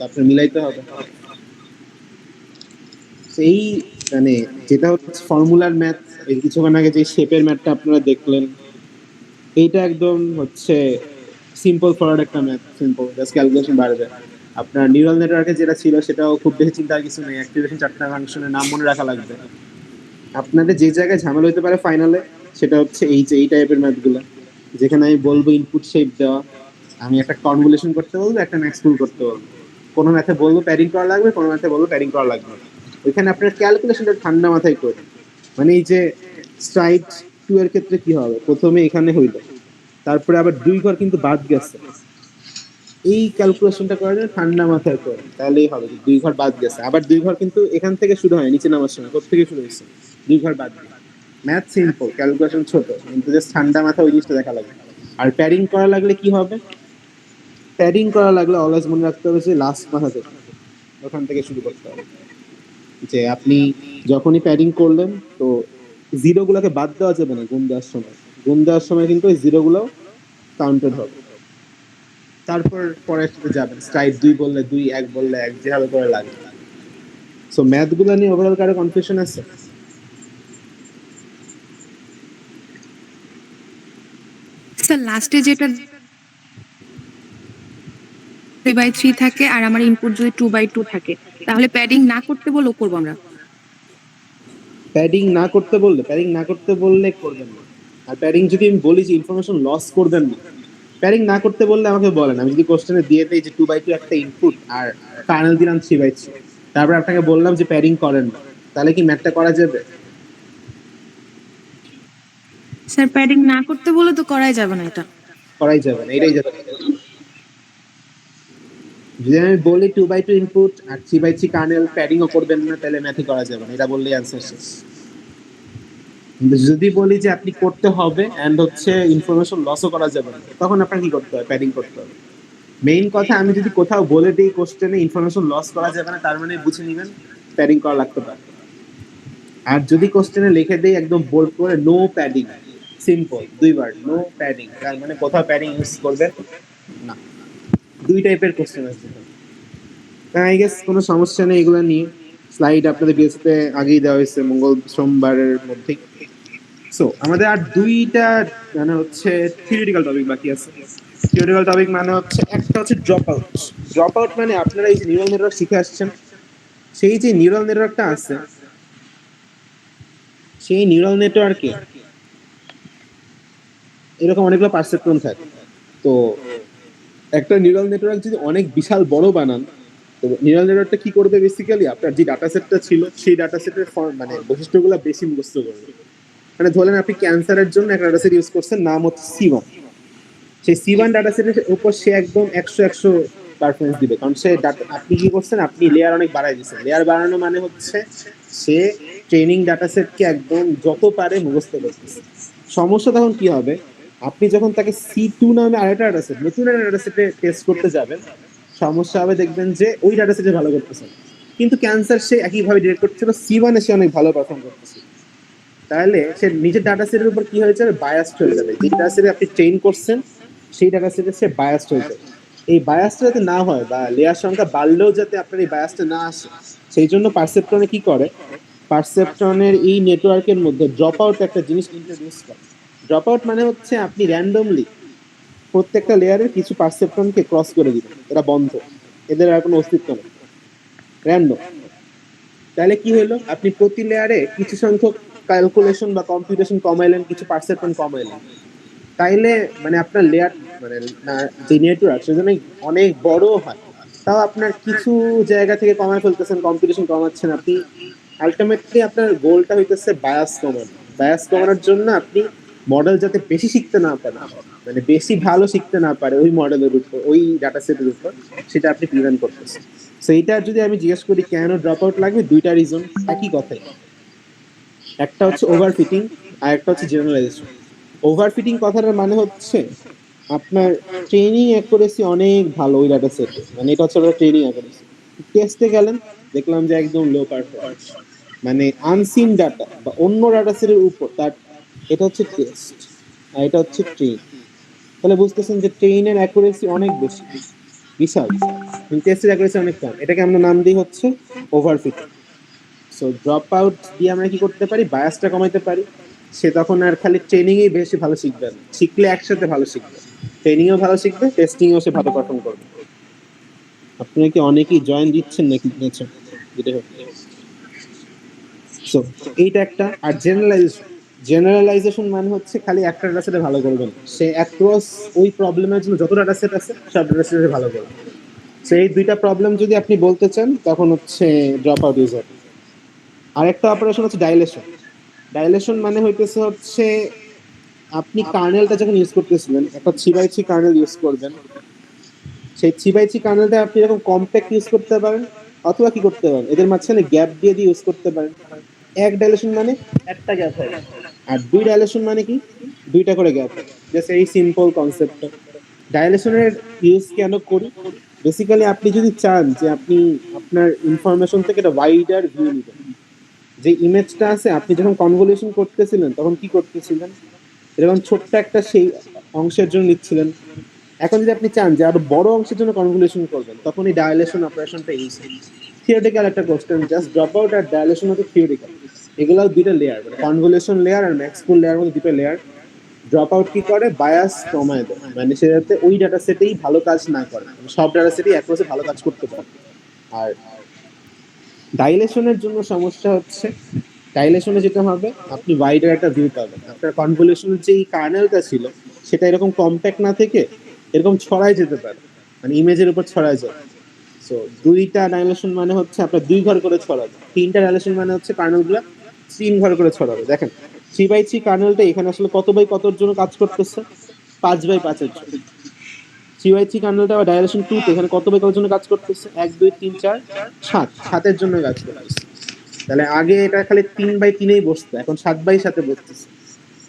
আপনার মিলাইতে হবে। সেই মানে যেটা হচ্ছে ফর্মুলার ম্যাথ, এই কিছুক্ষণ আগে যে শেপের ম্যাথটা আপনারা দেখলেন, এইটা একদম হচ্ছে সিম্পল ফরওয়ার্ড একটা ম্যাথ, সিম্পল, জাস্ট ক্যালকুলেশন বাড়বে। আপনার নিউরাল নেটওয়ার্কে যেটা ছিল সেটাও খুব বেশি চিন্তার কিছু নেই, অ্যাক্টিভেশন 4টা ফাংশনের নাম মনে রাখা লাগবে। আপনাদের যে জায়গায় ঝামেলা হতে পারে ফাইনালে, সেটা হচ্ছে এই টাইপের ম্যাথগুলো, যেখানে আমি বলবো ইনপুট শেপ দেওয়া, আমি একটা কনভলিউশন করতে বলবো, একটা ম্যাক্সপুল করতে বলবো, কোনো ম্যাথে বলবো প্যাডিং করা লাগবে, কোনো ম্যাথে বলবো প্যাডিং করা লাগবে না। ওইখানে আপনার ক্যালকুলেশনটা ঠান্ডা মাথায় করে, মানে এই যে স্ট্রাইড 2 এর ক্ষেত্রে কি হবে? প্রথমে এখানে হইল, তারপরে আবার 2 ঘর কিন্তু বাদ গেছে, এই ক্যালকুলেশনটা করার জন্য ঠান্ডা মাথায় করে তাহলেই হবে। 2 ঘর বাদ গেছে, আবার 2 ঘর কিন্তু এখান থেকে শুরু হয়, নিচে নামার সময় কোথেকে শুরু হয়েছে? 2 ঘর বাদ দিয়ে। ম্যাথ সিম্পল, ক্যালকুলেশন ছোট, কিন্তু জাস্ট ঠান্ডা মাথা ওই জিনিসটা দেখা লাগবে। আর প্যাডিং করা লাগলে কি হবে? প্যাডিং করা লাগলে অলওয়েজ মনে রাখতে হবে যে লাস্ট মাথা থেকে, ওখান থেকে শুরু করতে হবে। যে আপনি যখনই প্যাডিং করলেন, তো জিরো গুলোকে বাদ দেওয়া যাবে না। গুণ দেওয়ার সময় কিন্তু ওই জিরো গুলো কাউন্টেড হবে। তারপর পরের সাথে যাবেন, স্ট্রাইড 2 বললে 2, 1 বললে 1, যেভাবে করে লাগে। সো ম্যাথ গুলো নিয়ে ওভারঅল কারো কনফিউশন আছে? স্যার লাস্টে যেটা 3/3 থাকে আর আমার ইনপুট যদি 2/2 থাকে, তাহলে প্যাডিং না করতে বললেও করবো আমরা? প্যাডিং না করতে বললে করবেন না। আর প্যাডিং যদি আমি বলি যে ইনফরমেশন লস করবেন না, প্যাডিং না করতে বললে আমাকে বলেন। আমি যদি কোশ্চেনে দিয়ে দিই যে 2/2 একটা ইনপুট আর কার্নেল দিলাম 3/3, তারপর আপনাকে বললাম যে প্যাডিং করেন না, তাহলে কি ম্যাথটা করা যাবে? স্যার প্যাডিং না করতে বলে তো করাই যাবে না এটা। করাই যাবে না, এটাই যাবে। যদি আমি বলি 2x2 ইনপুট আর 3x3 কার্নেল প্যাডিংও করবেন না, তাহলে ম্যাথই করা যাবে না, এটা বললেই অ্যান্সার শেষ। কিন্তু যদি বলি যে আপনি করতে হবে অ্যান্ড হচ্ছে ইনফরমেশন লসও করা যাবে না, তখন আপনার কি করতে হবে? প্যাডিং করতে হবে। মেইন কথা, আমি যদি কোথাও বলে দিই কোশ্চেনে ইনফরমেশন লস করা যাবে না, তার মানে বুঝে নেবেন প্যাডিং করা লাগতে পারে। আর যদি কোশ্চেনে লিখে দেই একদম বোল্ড করে নো প্যাডিং, সিম্পল 2 বার নো প্যাডিং, তার মানে কোথাও প্যাডিং ইউজ করবেন না। 2 টাইপের কোশ্চেন আসবে। আই গেস কোনো সমস্যা নেই এগুলো নিয়ে। স্লাইড আপনাদের বিএসতে আগেই দেওয়া হয়েছে সোমবারের মধ্যেই। সো আমাদের আর 2টা মানে হচ্ছে থিওরিটিক্যাল টপিক বাকি আছে। থিওরিটিক্যাল টপিক মানে হচ্ছে একটা হচ্ছে ড্রপ আউট। ড্রপ আউট মানে আপনারা এই যে নিউরাল নেটওয়ার্ক শিখে আসছেন, সেই যে নিউরাল নেটওয়ার্কটা আছে, সেই নিউরাল নেটওয়ার্কে এরকম অনেকগুলো পারসেপট্রন থাকে। তো একটা নিউরাল নেটওয়ার্ক যদি অনেক বিশাল বড় বানান, তো নিউরাল নেটওয়ার্কটা কি করবে? বেসিক্যালি আপনার যে ডাটা সেটটা ছিল সেই ডাটা সেটের মানে বৈশিষ্ট্যগুলো বেশি মুখস্থ করবে। মানে ধরেন আপনি ক্যান্সারের জন্য একটা ডাটা সেট ইউজ করছেন, নাম হচ্ছে C1। সেই C1 ডাটা সেটের উপর সে একদম 100 পারফরমেন্স দিবে, কারণ সে আপনি কি করছেন, আপনি লেয়ার অনেক বাড়াই দিচ্ছেন। লেয়ার বাড়ানো মানে হচ্ছে সে ট্রেনিং ডাটা সেটকে একদম যত পারে মুখস্থ করতেছে। সমস্যা তখন কি হবে? আপনি যখন তাকে C2 নামে আরেকটা ডাটা সেট, নতুন একটা ডাটা সেটে টেস্ট করতে যাবেন, সমস্যা হবে দেখবেন যে ওই ডাটা সেটে ভালো করতেছে, কিন্তু ক্যান্সার সে একইভাবে ডিরেক্ট করছিল, C1-এ সে অনেক ভালো পারফর্ম করতেছে। তাহলে সে নিজের ডাটা সেটের উপর কি হয়ে যাবে? বায়াসড হয়ে যাবে। যে ডাটা সেটে আপনি ট্রেন করছেন সেই ডাটা সেটে সে বায়াসড হয়ে যাবে। এই বায়াসটা যাতে না হয়, বা লেয়ার সংখ্যা বাড়লেও যাতে আপনার এই বায়াসটা না আসে, সেই জন্য পারসেপট্রনে কি করে, পারসেপট্রনের এই নেটওয়ার্কের মধ্যে ড্রপ আউট একটা জিনিস ইন্ট্রোডিউস করে। ড্রপ আউট মানে হচ্ছে আপনি র্যান্ডমলি প্রত্যেকটা লেয়ারের কিছু পারসেপট্রনকে ক্রস করে দিবেন, এরা বন্ধ, এদের আর কোনো অস্তিত্ব নেই, র্যান্ডম। তাহলে কি হলো? আপনি প্রতি লেয়ারে কিছু সংখ্যক ক্যালকুলেশন বা কম্পিউটেশন কমাইলেন, কিছু পারসেপট্রন কমাইলেন। তাইলে মানে আপনার লেয়ার মানে যে নেটওয়ার্ক সেজন্য অনেক বড় হয়, তাও আপনার কিছু জায়গা থেকে কমায় ফেলতেছেন, কম্পিটিশন কমাচ্ছেন আপনি। আলটিমেটলি আপনার গোলটা হইতেছে বায়াস কমানো। বায়াস কমানোর জন্য আপনি মডেল যাতে বেশি শিখতে না পারে, মানে বেশি ভালো শিখতে না পারে ওই মডেলের উপর, ওই ডাটা সেটের উপর, সেটা আপনি প্রিভেন্ট করতেছেন। সো এইটা যদি আমি জিজ্ঞেস করি কেন ড্রপ আউট লাগবে, 2টা রিজন একই কথাই। একটা হচ্ছে ওভারফিটিং আর একটা হচ্ছে জেনারেলাইজেশন। ওভারফিটিং কথাটার মানে হচ্ছে আপনার ট্রেনিং অ্যাকুরেসি অনেক ভালো ওই ডাটা সেটে, মানে এটা হচ্ছে ট্রেনিং অ্যাকুরেসি। টেস্টে গেলেন, দেখলাম যে একদম লো পারফরমেন্স, মানে আনসিন ডাটা বা অন্য ডাটা সেটের উপর তার, এটা হচ্ছে টেস্ট আর এটা হচ্ছে ট্রেন। তাহলে বুঝতেছেন যে ট্রেনের অ্যাকুরেসি অনেক বেশি, বিশাল, কিন্তু টেস্টের অ্যাকুরেসি অনেক কম। এটাকে আমরা নাম দিই হচ্ছে ওভারফিটিং। সো ড্রপ আউট দিয়ে আমরা কি করতে পারি? বায়াসটা কমাইতে পারি। সে তখন আর খালি ট্রেনিংয়েই বেশি ভালো শিখবে না, শিখলে একসাথে ভালো শিখবে, ট্রেনিংও ভালো শিখবে, টেস্টিংও সে ভালো পারফর্ম করবে। আপনারা কি অনেকেই জয়েন দিচ্ছেন নাকি? আচ্ছা, যেটা হোক। সো এইটা একটা। আর জেনারেলাইজেশন মানে হচ্ছে খালি একটা ডাটা সেটে ভালো করবে না, সে অ্যাক্রস ওই প্রবলেমের জন্য যত ডাটা সেট আছে সব ডাটা সেটে ভালো করবে। সো এই 2টা প্রবলেম যদি আপনি বলতে চান, তখন হচ্ছে ড্রপ আউট ইউজ হবে। আরেকটা অপারেশন হচ্ছে ডাইলেশন। ডাইলেশন মানে হইতেছে হচ্ছে আপনি কার্নেলটা যখন ইউজ করতেছিলেন, একটা 3x3 কার্নেল ইউজ করবেন, সেই 3x3 কার্নেলটা আপনি এরকম কম্প্যাক্ট ইউজ করতে পারেন, অথবা কি করতে পারেন, এদের মাঝখানে গ্যাপ দিয়ে ইউজ করতে পারেন। এক ডাইলেশন মানে একটা গ্যাপ হয়, আর 2 ডাইলেশন মানে কি 2টা করে গ্যাপ হয়। জাস্ট এই সিম্পল কনসেপ্টটা। ডাইলেশনের ইউজ কেন করি? বেসিক্যালি আপনি যদি চান যে আপনি আপনার ইনফরমেশন থেকে একটা ওয়াইডার ভিউ নিবেন, যে ইমেজটা আছে আপনি যখন কনভলিউশন করতেছিলেন তখন কি করতেছিলেন, এরকম ছোট্ট একটা সেই অংশের জন্য নিচ্ছিলেন। এখন যদি আপনি চান যে আরো বড় অংশের জন্য কনভলিউশন করবেন, তখন এই ডায়ালেশন অপারেশনটা ইউজ হয়। থিওরিটিক্যাল একটা কোশ্চেন, জাস্ট ড্রপ আউট আর ডায়ালেশন হচ্ছে থিওরিটিক্যাল। এগুলোও 2টা লেয়ার, মানে কনভলিউশন লেয়ার আর ম্যাক্সপুল লেয়ার মধ্যে 2টা লেয়ার। ড্রপ আউট কি করে? বায়াস কমায় দেয়, মানে সে যাতে ওই ডাটা সেটেই ভালো কাজ না করে, সব ডাটা সেটেই একরসে ভালো কাজ করতে পারে। আর ডাইলেশনের জন্য সমস্যা হচ্ছে, ডাইলেশনে যেটা হবে আপনি ওয়াইডার একটা ভিউ পাবেন, আপনার কনভলিউশনের যে কার্নেলটা ছিল সেটা এরকম কম্প্যাক্ট না থেকে এরকম ছড়ায় যেতে পারে, মানে ইমেজের উপর ছড়ায় যায়। সো 2টা ডাইলেশন মানে হচ্ছে আপনার 2 ঘর করে ছড়াবে, 3টা ডাইলেশন মানে হচ্ছে কার্নেলগুলো 3 ঘর করে ছড়াবে। দেখেন 3x3 কার্নেলটা এখানে আসলে কত বাই কতর জন্য কাজ করতেছে? 5x5 এর জন্য। 3/3 কার্নেলটা আবার ডাইলেশন 2 তে এখানে কত বাই কতর জন্য কাজ করতেছে? 1 2 3 4 7 7 এর জন্য কাজ করতেছে। তাহলে আগে এটা খালি 3/3 এই বসতো, এখন 7/7 বসতেছে।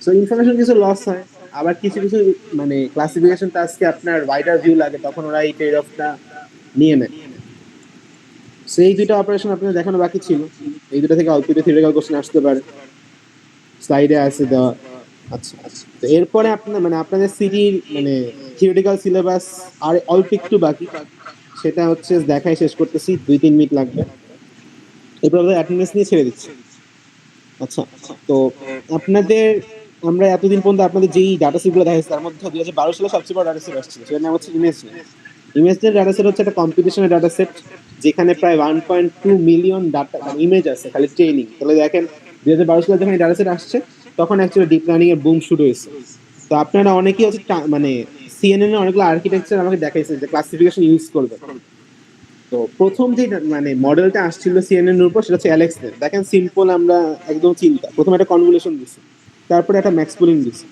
সো ইনফরমেশন কিছু লস হয়, আবার কিছু কিছু মানে ক্লাসিফিকেশন টাস্কে আপনার ওয়াইডার ভিউ লাগে, তখন ওরা এই ট্রেড অফটা নিয়ে নেয়। সো এই দুইটা অপারেশন আপনাদের দেখানো বাকি ছিল, এই দুটো থেকে অল্প থিওরিটিক্যাল কোশ্চেন আসতে পারে, স্লাইডে আছে দেওয়া। আচ্ছা, তো এরপরে আপনার মানে আপনাদের সিটির মানে থিওরিটিক্যাল সিলেবাস আর অল্প একটু বাকি, সেটা হচ্ছে দেখাই শেষ করতেছি, 2-3 মিনিট লাগবে। এরপর আমাদের অ্যাটেন্ডেন্স নিয়ে ছেড়ে দিচ্ছি। আচ্ছা, তো আপনাদের আমরা এতদিন পর্যন্ত আপনাদের যেই ডাটা সেটগুলো দেখাচ্ছি তার মধ্যে 2012 সালে সবচেয়ে বড় ডাটা সেট আসছিল, সেটার নাম হচ্ছে ইমেজের ডাটা সেট হচ্ছে একটা কম্পিটিশনের ডাটা সেট, যেখানে প্রায় 1.2 মিলিয়ন ডাটা মানে ইমেজ আছে খালি ট্রেনিং। তাহলে দেখেন 2012 সালে যখন এই ডাটা সেট আসছে তখন অ্যাকচুয়ালি ডিপ লার্নিং এর বুম শুরু হয়েছে। তো আপনারা অনেকেই হচ্ছে মানে সিএনএন এর অনেকগুলো আর্কিটেকচার আমাকে দেখাইছেন যে ক্লাসিফিকেশন ইউজ করবে। তো প্রথম যে মানে মডেলটা আসছিল সিএনএন এর উপর সেটা হচ্ছে অ্যালেক্সনেট। দেখেন সিম্পল, আমরা একদম চিন্তা, প্রথমে একটা কনভলিউশন দিছি, তারপরে একটা ম্যাক্স পুলিং দিছি,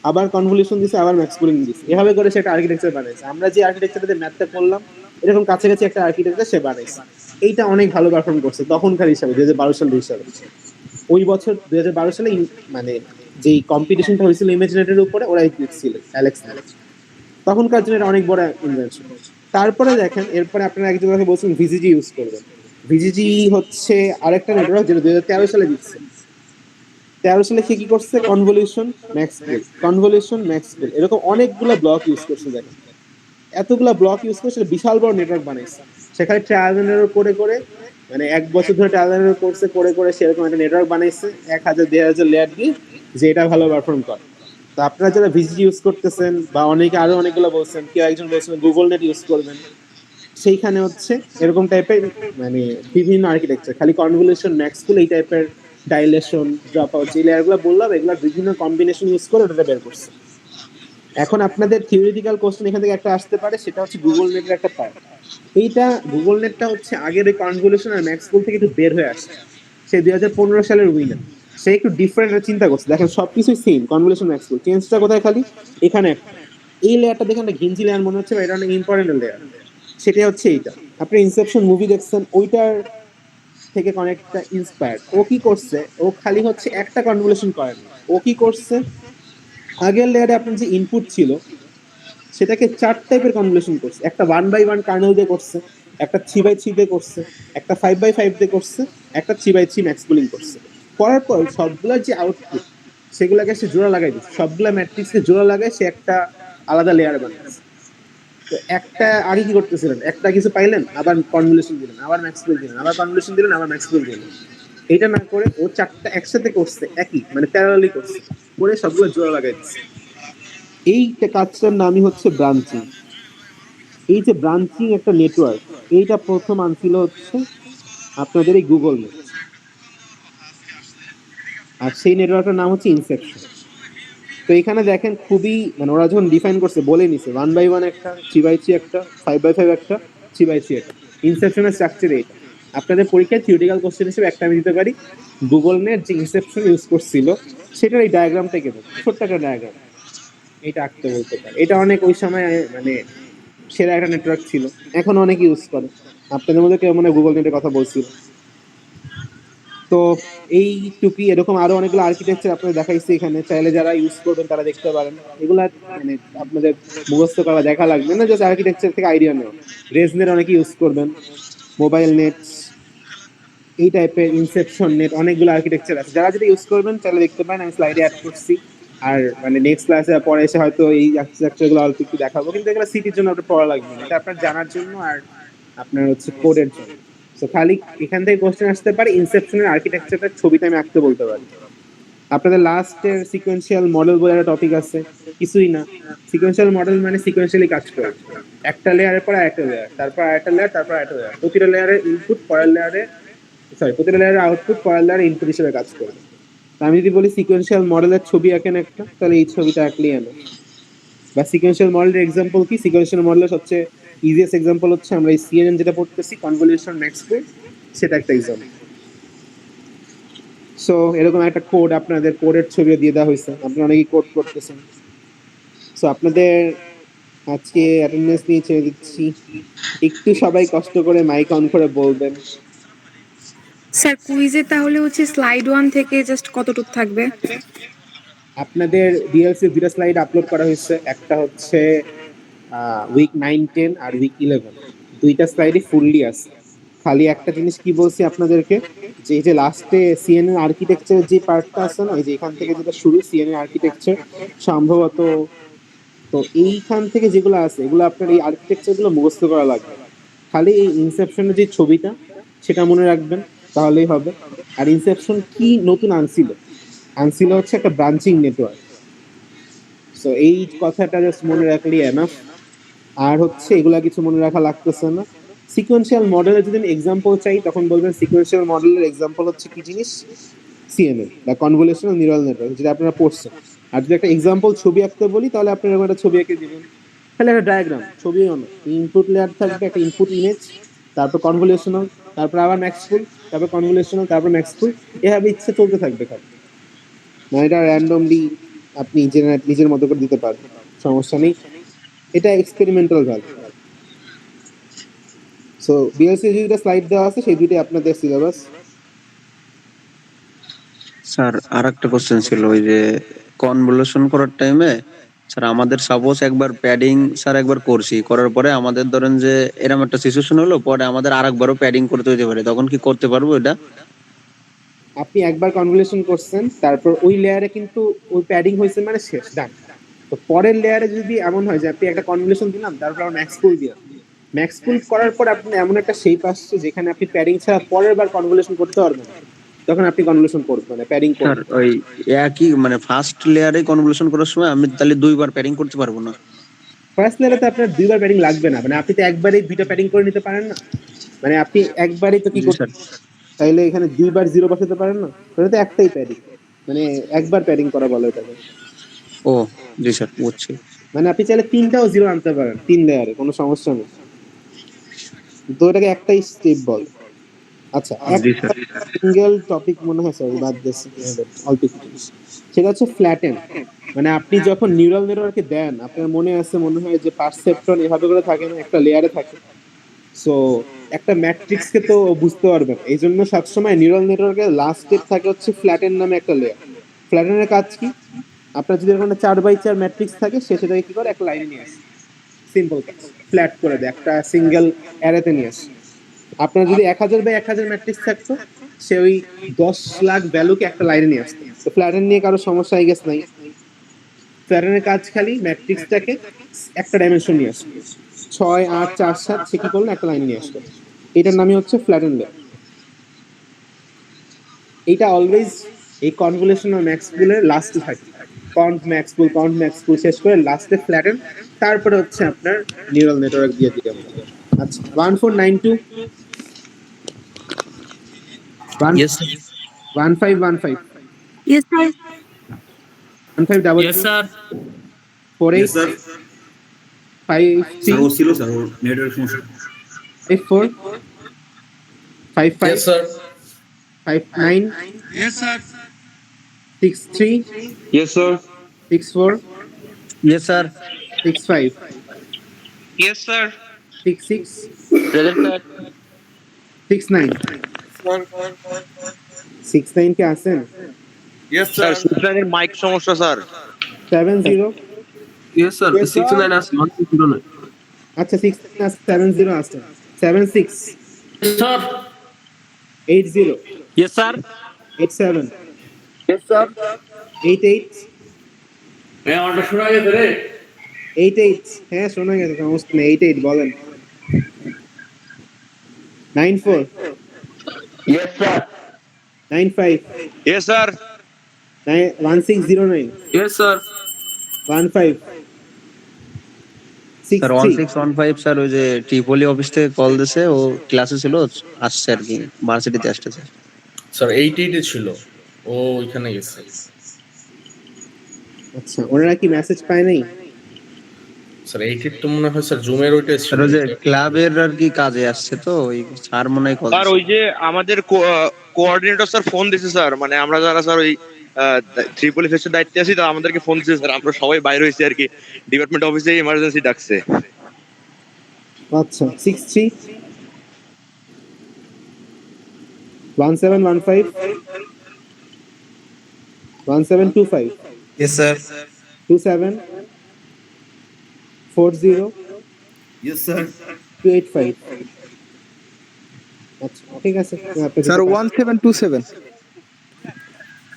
আবার কনভলিউশন দিছে, আবার ম্যাক্স পুলিং দিছে, এভাবে করে সে একটা আর্কিটেকচার বানাইছে। আমরা যে আর্কিটেকচারটাতে ম্যাথটা করলাম এরকম কাছাকাছি একটা আর্কিটেকচার সে বানাইছে। এইটা অনেক ভালো পারফর্ম করছে তখনকার হিসাবে, 2012 সালের হিসাবে। ওই বছর 2012 সালে মানে যেই কম্পিটিশনটা হয়েছিল ইমেজিনেটের উপরে, ওরাই ছিল অ্যালেক্সনেট। তখনকার জন্য এটা অনেক বড় ইনভেনশন। তারপরে দেখেন এরপরে আপনারা একজন আমাকে বলছেন ভিজিজি ইউজ করবেন। ভিজিজি হচ্ছে আরেকটা নেটওয়ার্ক যেটা 2013 সালে দিচ্ছে। 13 সালে সে কি করছে? কনভলিউশন ম্যাক্সওয়েল, কনভলিউশন ম্যাক্সওয়েল, এরকম অনেকগুলো ব্লক ইউজ করছে। দেখেন এতগুলা ব্লক ইউজ করে সেটা বিশাল বড় নেটওয়ার্ক বানাইছে। সেখানে ট্রায়াল এন্ড এরর করে করে মানে 1 বছর ধরে ট্রায়াল এন্ড এরর করছে, করে করে সেরকম একটা নেটওয়ার্ক বানাইছে 1000-2000 লেয়ার দিয়ে, যে এটা ভালো পারফর্ম করে। তো আপনারা যারা ভিজিজি ইউজ করতেছেন বা অনেকে আরো অনেকগুলো বলছেন, কেউ একজন বলছেন গুগল নেট ইউজ করবেন, সেইখানে হচ্ছে এরকম টাইপের মানে বিভিন্ন আর্কিটেকচার, খালি কনভলিউশন ম্যাক্সওয়েল এই টাইপের ডাইলেশন ড্রপ আউট যে লেয়ারগুলো বললাম এগুলো বিভিন্ন কম্বিনেশন ইউজ করে ওটা বের করছে। এখন আপনাদের থিওরিটিক্যাল কোশ্চেন এখান থেকে একটা আসতে পারে, সেটা হচ্ছে গুগল নেটের একটা পার্ট। এইটা গুগল নেটটা হচ্ছে আগের ওই কনভলিউশন আর ম্যাক্সওয়েল থেকে একটু বের হয়ে আসে, সে 2015 সালের উইনার। সে একটু ডিফারেন্ট চিন্তা করছে। দেখেন সবকিছুই সেম, কনভলিউশন ম্যাক্সওয়েল, চেঞ্জটা কোথায় খালি এখানে একটা এই লেয়ারটা দেখেন একটা ঘিঞ্জি লেয়ার মনে হচ্ছে, বা এটা অনেক ইম্পর্টেন্ট লেয়ার, সেটা হচ্ছে এইটা। আপনি ইনসেপশন মুভি দেখছেন, ওইটার থেকে অনেকটা ইন্সপায়ার্ড। ও কি করছে? ও খালি হচ্ছে একটা কনভলিউশন করেনি, ও কি করছে? আগের লেয়ারে আপনার যে ইনপুট ছিল সেটাকে 4 টাইপের কনভলিউশন করছে। একটা 1/1 কার্নেল দিয়ে করছে, একটা 3/3 দিয়ে করছে, একটা 5/5 দিয়ে করছে, একটা 3/3 ম্যাক্স পুলিং করছে। করার পর সবগুলোর যে আউটপুট সেগুলোকে সে জোড়া লাগাই দিচ্ছে, সবগুলা ম্যাট্রিক্সকে জোড়া লাগায় সে একটা আলাদা লেয়ার বানাচ্ছে। তো একটা আগে কি করতেছিলেন, একটা কিছু পাইলেন আবার কনভলিউশন দিলেন, আবার ম্যাক্স পুল দিলেন, আবার কনভলিউশন দিলেন, আবার ম্যাক্স পুল দিলেন। এটা না করে ও 4টা একসাথে করছে, একই মানে প্যারালালি করছে, করে সবগুলো জোড়া লাগাই দিচ্ছে। এই কাজটার নামই হচ্ছে ব্রাঞ্চিং। এই যে ব্রাঞ্চিং একটা নেটওয়ার্ক, এইটা প্রথম আনছিল হচ্ছে আপনাদের এই গুগল নেট, আর সেই নেটওয়ার্কের নাম হচ্ছে ইনসেপশন। তো এখানে দেখেন খুবই মানে ওরা যখন ডিফাইন করছে বলে নিছে 1/1 একটা, 3/3 একটা, 5/5 একটা, 3/3 একটা। ইনসেপশনের স্ট্রাকচার এইটা। আপনাদের পরীক্ষায় থিওরিটিক্যাল কোশ্চেন হিসেবে একটা আমি দিতে পারি, গুগল নেট যে ইনসেপশন ইউজ করছিল সেটার এই ডায়াগ্রামটা এঁকে দেবো, ছোট্ট একটা ডায়াগ্রাম, এটা আঁকতে বলতে পারে। এটা অনেক ওই সময় মানে সেরা একটা নেটওয়ার্ক ছিল, এখন অনেক ইউজ করে। আপনাদের মধ্যে কেউ মানে গুগল নেটের কথা বলছিল। তো এইটুকুই, এরকম আরো অনেকগুলো আর্কিটেকচার আপনাদের দেখাইছি এখানে, চাইলে যারা ইউজ করবেন তারা দেখতে পারেন। এগুলা মানে আপনাদের মুখস্থ করা দেখা লাগবে না, জাস্ট আর্কিটেকচার থেকে আইডিয়া নেওয়া। রেজনেট অনেকে ইউজ করবেন, মোবাইল নেট, এই টাইপের ইনসেপশন নেট, অনেকগুলো আর্কিটেকচার আছে, যারা যেটা ইউজ করবেন চাইলে দেখতে পারেন, আমি স্লাইডে অ্যাড করছি। আর মানে নেক্সট ক্লাসে পরে এসে হয়তো এই আর্কিটেকচারগুলো অল্প একটু দেখাবো, কিন্তু এগুলো সিটির জন্য আপনার পড়া লাগবে না, এটা আপনার জানার জন্য আর আপনার হচ্ছে কোডের জন্য। তো খালি এখান থেকে কোশ্চেন আসতে পারে ইনসেপশনের আর্কিটেকচারটার ছবিটা আমি আঁকতে বলতে পারি। আপনাদের লাস্টের সিকোয়েন্সিয়াল মডেল বলে একটা টপিক আছে, কিছুই না। সিকোয়েন্সিয়াল মডেল মানে সিকোয়েন্সিয়ালি কাজ করে, একটা লেয়ারের পর একটা লেয়ার, তারপর একটা লেয়ার, তারপর একটা লেয়ার, প্রতিটা লেয়ারের ইনপুট পরের লেয়ারে, প্রতিটা লেয়ারের আউটপুট পরের লেয়ারে ইনপুট হিসেবে কাজ করবে। আমি যদি বলি সিকোয়েন্সিয়াল মডেলের ছবি আঁকেন একটা, তাহলে এই ছবিটা আঁকলেই আনো। বা সিকোয়েন্সিয়াল মডেলের এক্সাম্পল কি? সিকোয়েন্সিয়াল মডেলের সবচেয়ে ইজিয়েস্ট এক্সাম্পল হচ্ছে আমরা এই সিএনএন যেটা পড়তেছি, কনভলিউশন ম্যাক্সওয়েল, সেটা একটা এক্সাম্পল। সো এরকম একটা কোড, আপনাদের কোডের ছবিও দিয়ে দেওয়া হয়েছে, আপনারা অনেকেই কোড করতেছেন। সো আপনাদের আজকে অ্যাটেন্ডেন্স নিয়ে ছেড়ে দিচ্ছি, একটু সবাই কষ্ট করে মাইক অন করে বলবেন। স্যার কুইজে তাহলে হচ্ছে স্লাইড 1 থেকে জাস্ট কতটুকু থাকবে? আপনাদের ডিএলসি দুটো স্লাইড আপলোড করা হয়েছে, একটা হচ্ছে উইক 9-10 আর উইক 11, দুইটা স্লাইডই ফুললি আছে। খালি একটা জিনিস কি বলছি আপনাদেরকে, যে এই যে লাস্টে সিএনএন আর্কিটেকচারের যে পার্টটা আছে না, এই যে এখান থেকে যেটা শুরু সিএনএন আর্কিটেকচার সম্ভবত, তো এইখান থেকে যেগুলো আছে এগুলো আপনার এই আর্কিটেকচারগুলো মুখস্থ করা লাগবে। খালি এই ইনসেপশনের যে ছবিটা সেটা মনে রাখবেন, তাহলেই হবে। আর ইনসেপশন কি নতুন আনছিল হচ্ছে একটা ব্রাঞ্চিং নেটওয়ার্ক। সো এই কথাটা জাস্ট মনে রাখলেই এনাফ। আর হচ্ছে এগুলা কিছু মনে রাখা লাগতেছে না। সিকোয়েন্সিয়াল মডেলের যদি আমি এক্সাম্পল চাই তখন বলবেন সিকোয়েন্সিয়াল মডেলের এক্সাম্পল হচ্ছে কি জিনিস, সিএনএন বা কনভলিউশনাল নিউরাল নেটওয়ার্ক, যেটা আপনারা পড়ছেন। আর যদি একটা এক্সাম্পল ছবি আঁকতে বলি তাহলে আপনারা এরকম একটা ছবি এঁকে দিবেন, তাহলে একটা ডায়াগ্রাম, ছবিও না, ইনপুট লেয়ার থাকবে, একটা ইনপুট ইমেজ, তারপর কনভলিউশনাল, তারপর আবার ম্যাক্সফুল, তারপর কনভলিউশনাল, তারপর ম্যাক্সফুল, এভাবে ইচ্ছে চলতে থাকবে খালি। মানে এটা র্যান্ডমলি আপনি নিজের মতো করে দিতে পারবেন, সমস্যা নেই। এটা এক্সপেরিমেন্টাল ভ্যালু। সো বিএলসি দুইটা স্লাইড দেওয়া আছে, সেই দুইটাই আপনাদের সিলেবাস। স্যার আর একটা কোশ্চেন ছিল, ওই যে কনভলিউশন করার টাইমে স্যার আমাদের সাপোজ একবার প্যাডিং স্যার একবার করছি, করার পরে আমাদের ধরেন যে এরকম একটা সিচুয়েশন হলো, পরে আমাদের আরেকবারও প্যাডিং করতে হতে পারে, তখন কি করতে পারবো এটা? আপনি একবার কনভলিউশন করছেন, তারপর ওই লেয়ারে কিন্তু ওই প্যাডিং হয়েছে মানে শেষ, ডান। তো পরের লেয়ারে যদি এমন হয় যে আপনি একটা কনভলিউশন দিলাম, তারপর আবার ম্যাক্সপুল দিলাম, ম্যাক্সপুল করার পর আপনি এমন একটা শেপ আসছে যেখানে আপনি প্যাডিং ছাড়া পরের বার কনভলিউশন করতে পারবেন না, তখন আপনি কনভলিউশন করবেন, মানে প্যাডিং স্যার করবেন। ওই একই মানে ফার্স্ট লেয়ারে কনভলিউশন করার সময় আমি তাহলে দুইবার প্যাডিং করতে পারবো না? ফার্স্ট লেয়ারে তো আপনার দুইবার প্যাডিং লাগবে না, মানে আপনি তো একবারেই দুইটা প্যাডিং করে নিতে পারেন না। মানে আপনি একবারেই তো কি জি করতে, স্যার। তাইলে এখানে দুইবার জিরো বসাতে পারেন না, তাহলে তো একটাই প্যাডিং, মানে একবার প্যাডিং করা বলে এটাকে। ও জি স্যার, বুঝছি। মানে আপনি চাইলে তিনটাও জিরো আনতে পারেন তিন লেয়ারে, কোনো সমস্যা নেই, তো এটাকে একটাই স্টেপ বল। আচ্ছা, জি একটা স্যার। সিঙ্গেল টপিক মনে হয় স্যার বাদ দিয়েছি অল্প কিছু, সেটা হচ্ছে ফ্ল্যাটেন। মানে আপনি যখন নিউরাল নেটওয়ার্কে দেন, আপনার মনে হয় যে পারসেপ্ট্রন এভাবে করে থাকে না, একটা লেয়ারে থাকে। সো একটা ম্যাট্রিক্সকে তো বুঝতে পারবেন, এই জন্য সবসময় নিউরাল নেটওয়ার্কের লাস্ট স্টেপ থাকে হচ্ছে ফ্ল্যাটেন নামে একটা লেয়ার। ফ্ল্যাটেনের কাজ কি, আপনার যদি এরকম 4x4 ম্যাট্রিক্স থাকে, সে সেটাকে কি করে একটা লাইনে নিয়ে আসে, সিম্পল কাজ, ফ্ল্যাট করে দেয়, একটা সিঙ্গেল অ্যারেতে নিয়ে আসে। আপনার যদি 1000x1000 ম্যাট্রিক্স থাকতো, সে ওই 10 লাখ ভ্যালুকে একটা লাইনে নিয়ে আসতো। তো ফ্ল্যাটেন নিয়ে কারো সমস্যা আই গেস নাই। ফ্ল্যাটেনের কাজ খালি ম্যাট্রিক্সটাকে একটা ডাইমেনশন নিয়ে আসে, 6 8 4 7, সে কি করলো একটা লাইন নিয়ে আসলো, এটার নামই হচ্ছে ফ্ল্যাটেন লেয়ার। এইটা অলওয়েজ এই কনভলিউশন আর ম্যাক্সপুলের লাস্টে থাকে, কন্ট ম্যাক্সপুল শেষ করে লাস্টে ফ্ল্যাটেন, তারপরে হচ্ছে আপনার নিউরাল নেটওয়ার্ক দিয়ে দিতে হবে। আচ্ছা, 1492 Yes, sir. 1515 yes sir. 1522 Yes, sir. 48 sir 53 sir ও ছিল স্যার, ওর নেটওয়ার্ক সমস্যা। 54 55 Yes, sir. 59 Yes, sir. 63 Yes, sir. 64 yes sir. 65 Yes, sir. 66 Present, sir. 69 69 কে আছেন? Yes, sir sir. সুপ্রানের মাইক সমস্যা স্যার। 70 Yes, sir. 69 আছে, 109. আচ্ছা 69 আছে, 70 আছে, 76 Sir. 80 Yes, sir. 87 Yes, sir. 88 मैं ऑर्डर सुना के करे 88, হ্যাঁ শোনা গেছে, সমস্যা নেই, 88 বলেন। 94 Yes, sir. 95 Yes, sir. 1609 Yes, sir. 15 sir 63 1615 sir, ওই যে ট্রিপলি অফিস থেকে কল দিছে, ও ক্লাসে ছিল, আসছে আর কি, ভার্সিটিতে আসতেছে। স্যার 88 ছিল, ও ওইখানে গেছে। আচ্ছা, ওনারা কি মেসেজ পায় নাই? স্যার 88 তো মনে হয় স্যার জুমের ওইটা স্যার ওই যে ক্লাবের আর কি কাজে আসছে, তো ওই স্যার মনে হয় কল স্যার ওই যে আমাদের কোঅর্ডিনেটর স্যার ফোন দিছে স্যার, মানে আমরা যারা স্যার ওই ট্রিপল এফেক্টের দায়িত্বে আছি, তো আমাদেরকে ফোন দিয়েছে স্যার, আমরা সবাই বাইরে হয়েছি আর কি, ডিপার্টমেন্ট অফিসে ইমার্জেন্সি ডাকছে। আচ্ছা 63 1715 1725 ইয়েস স্যার। 27 40 Yes, sir. 285। আচ্ছা ঠিক আছে স্যার 1727।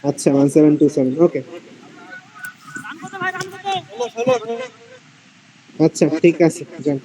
আচ্ছা 1727 ওকে। আচ্ছা ঠিক আছে যান।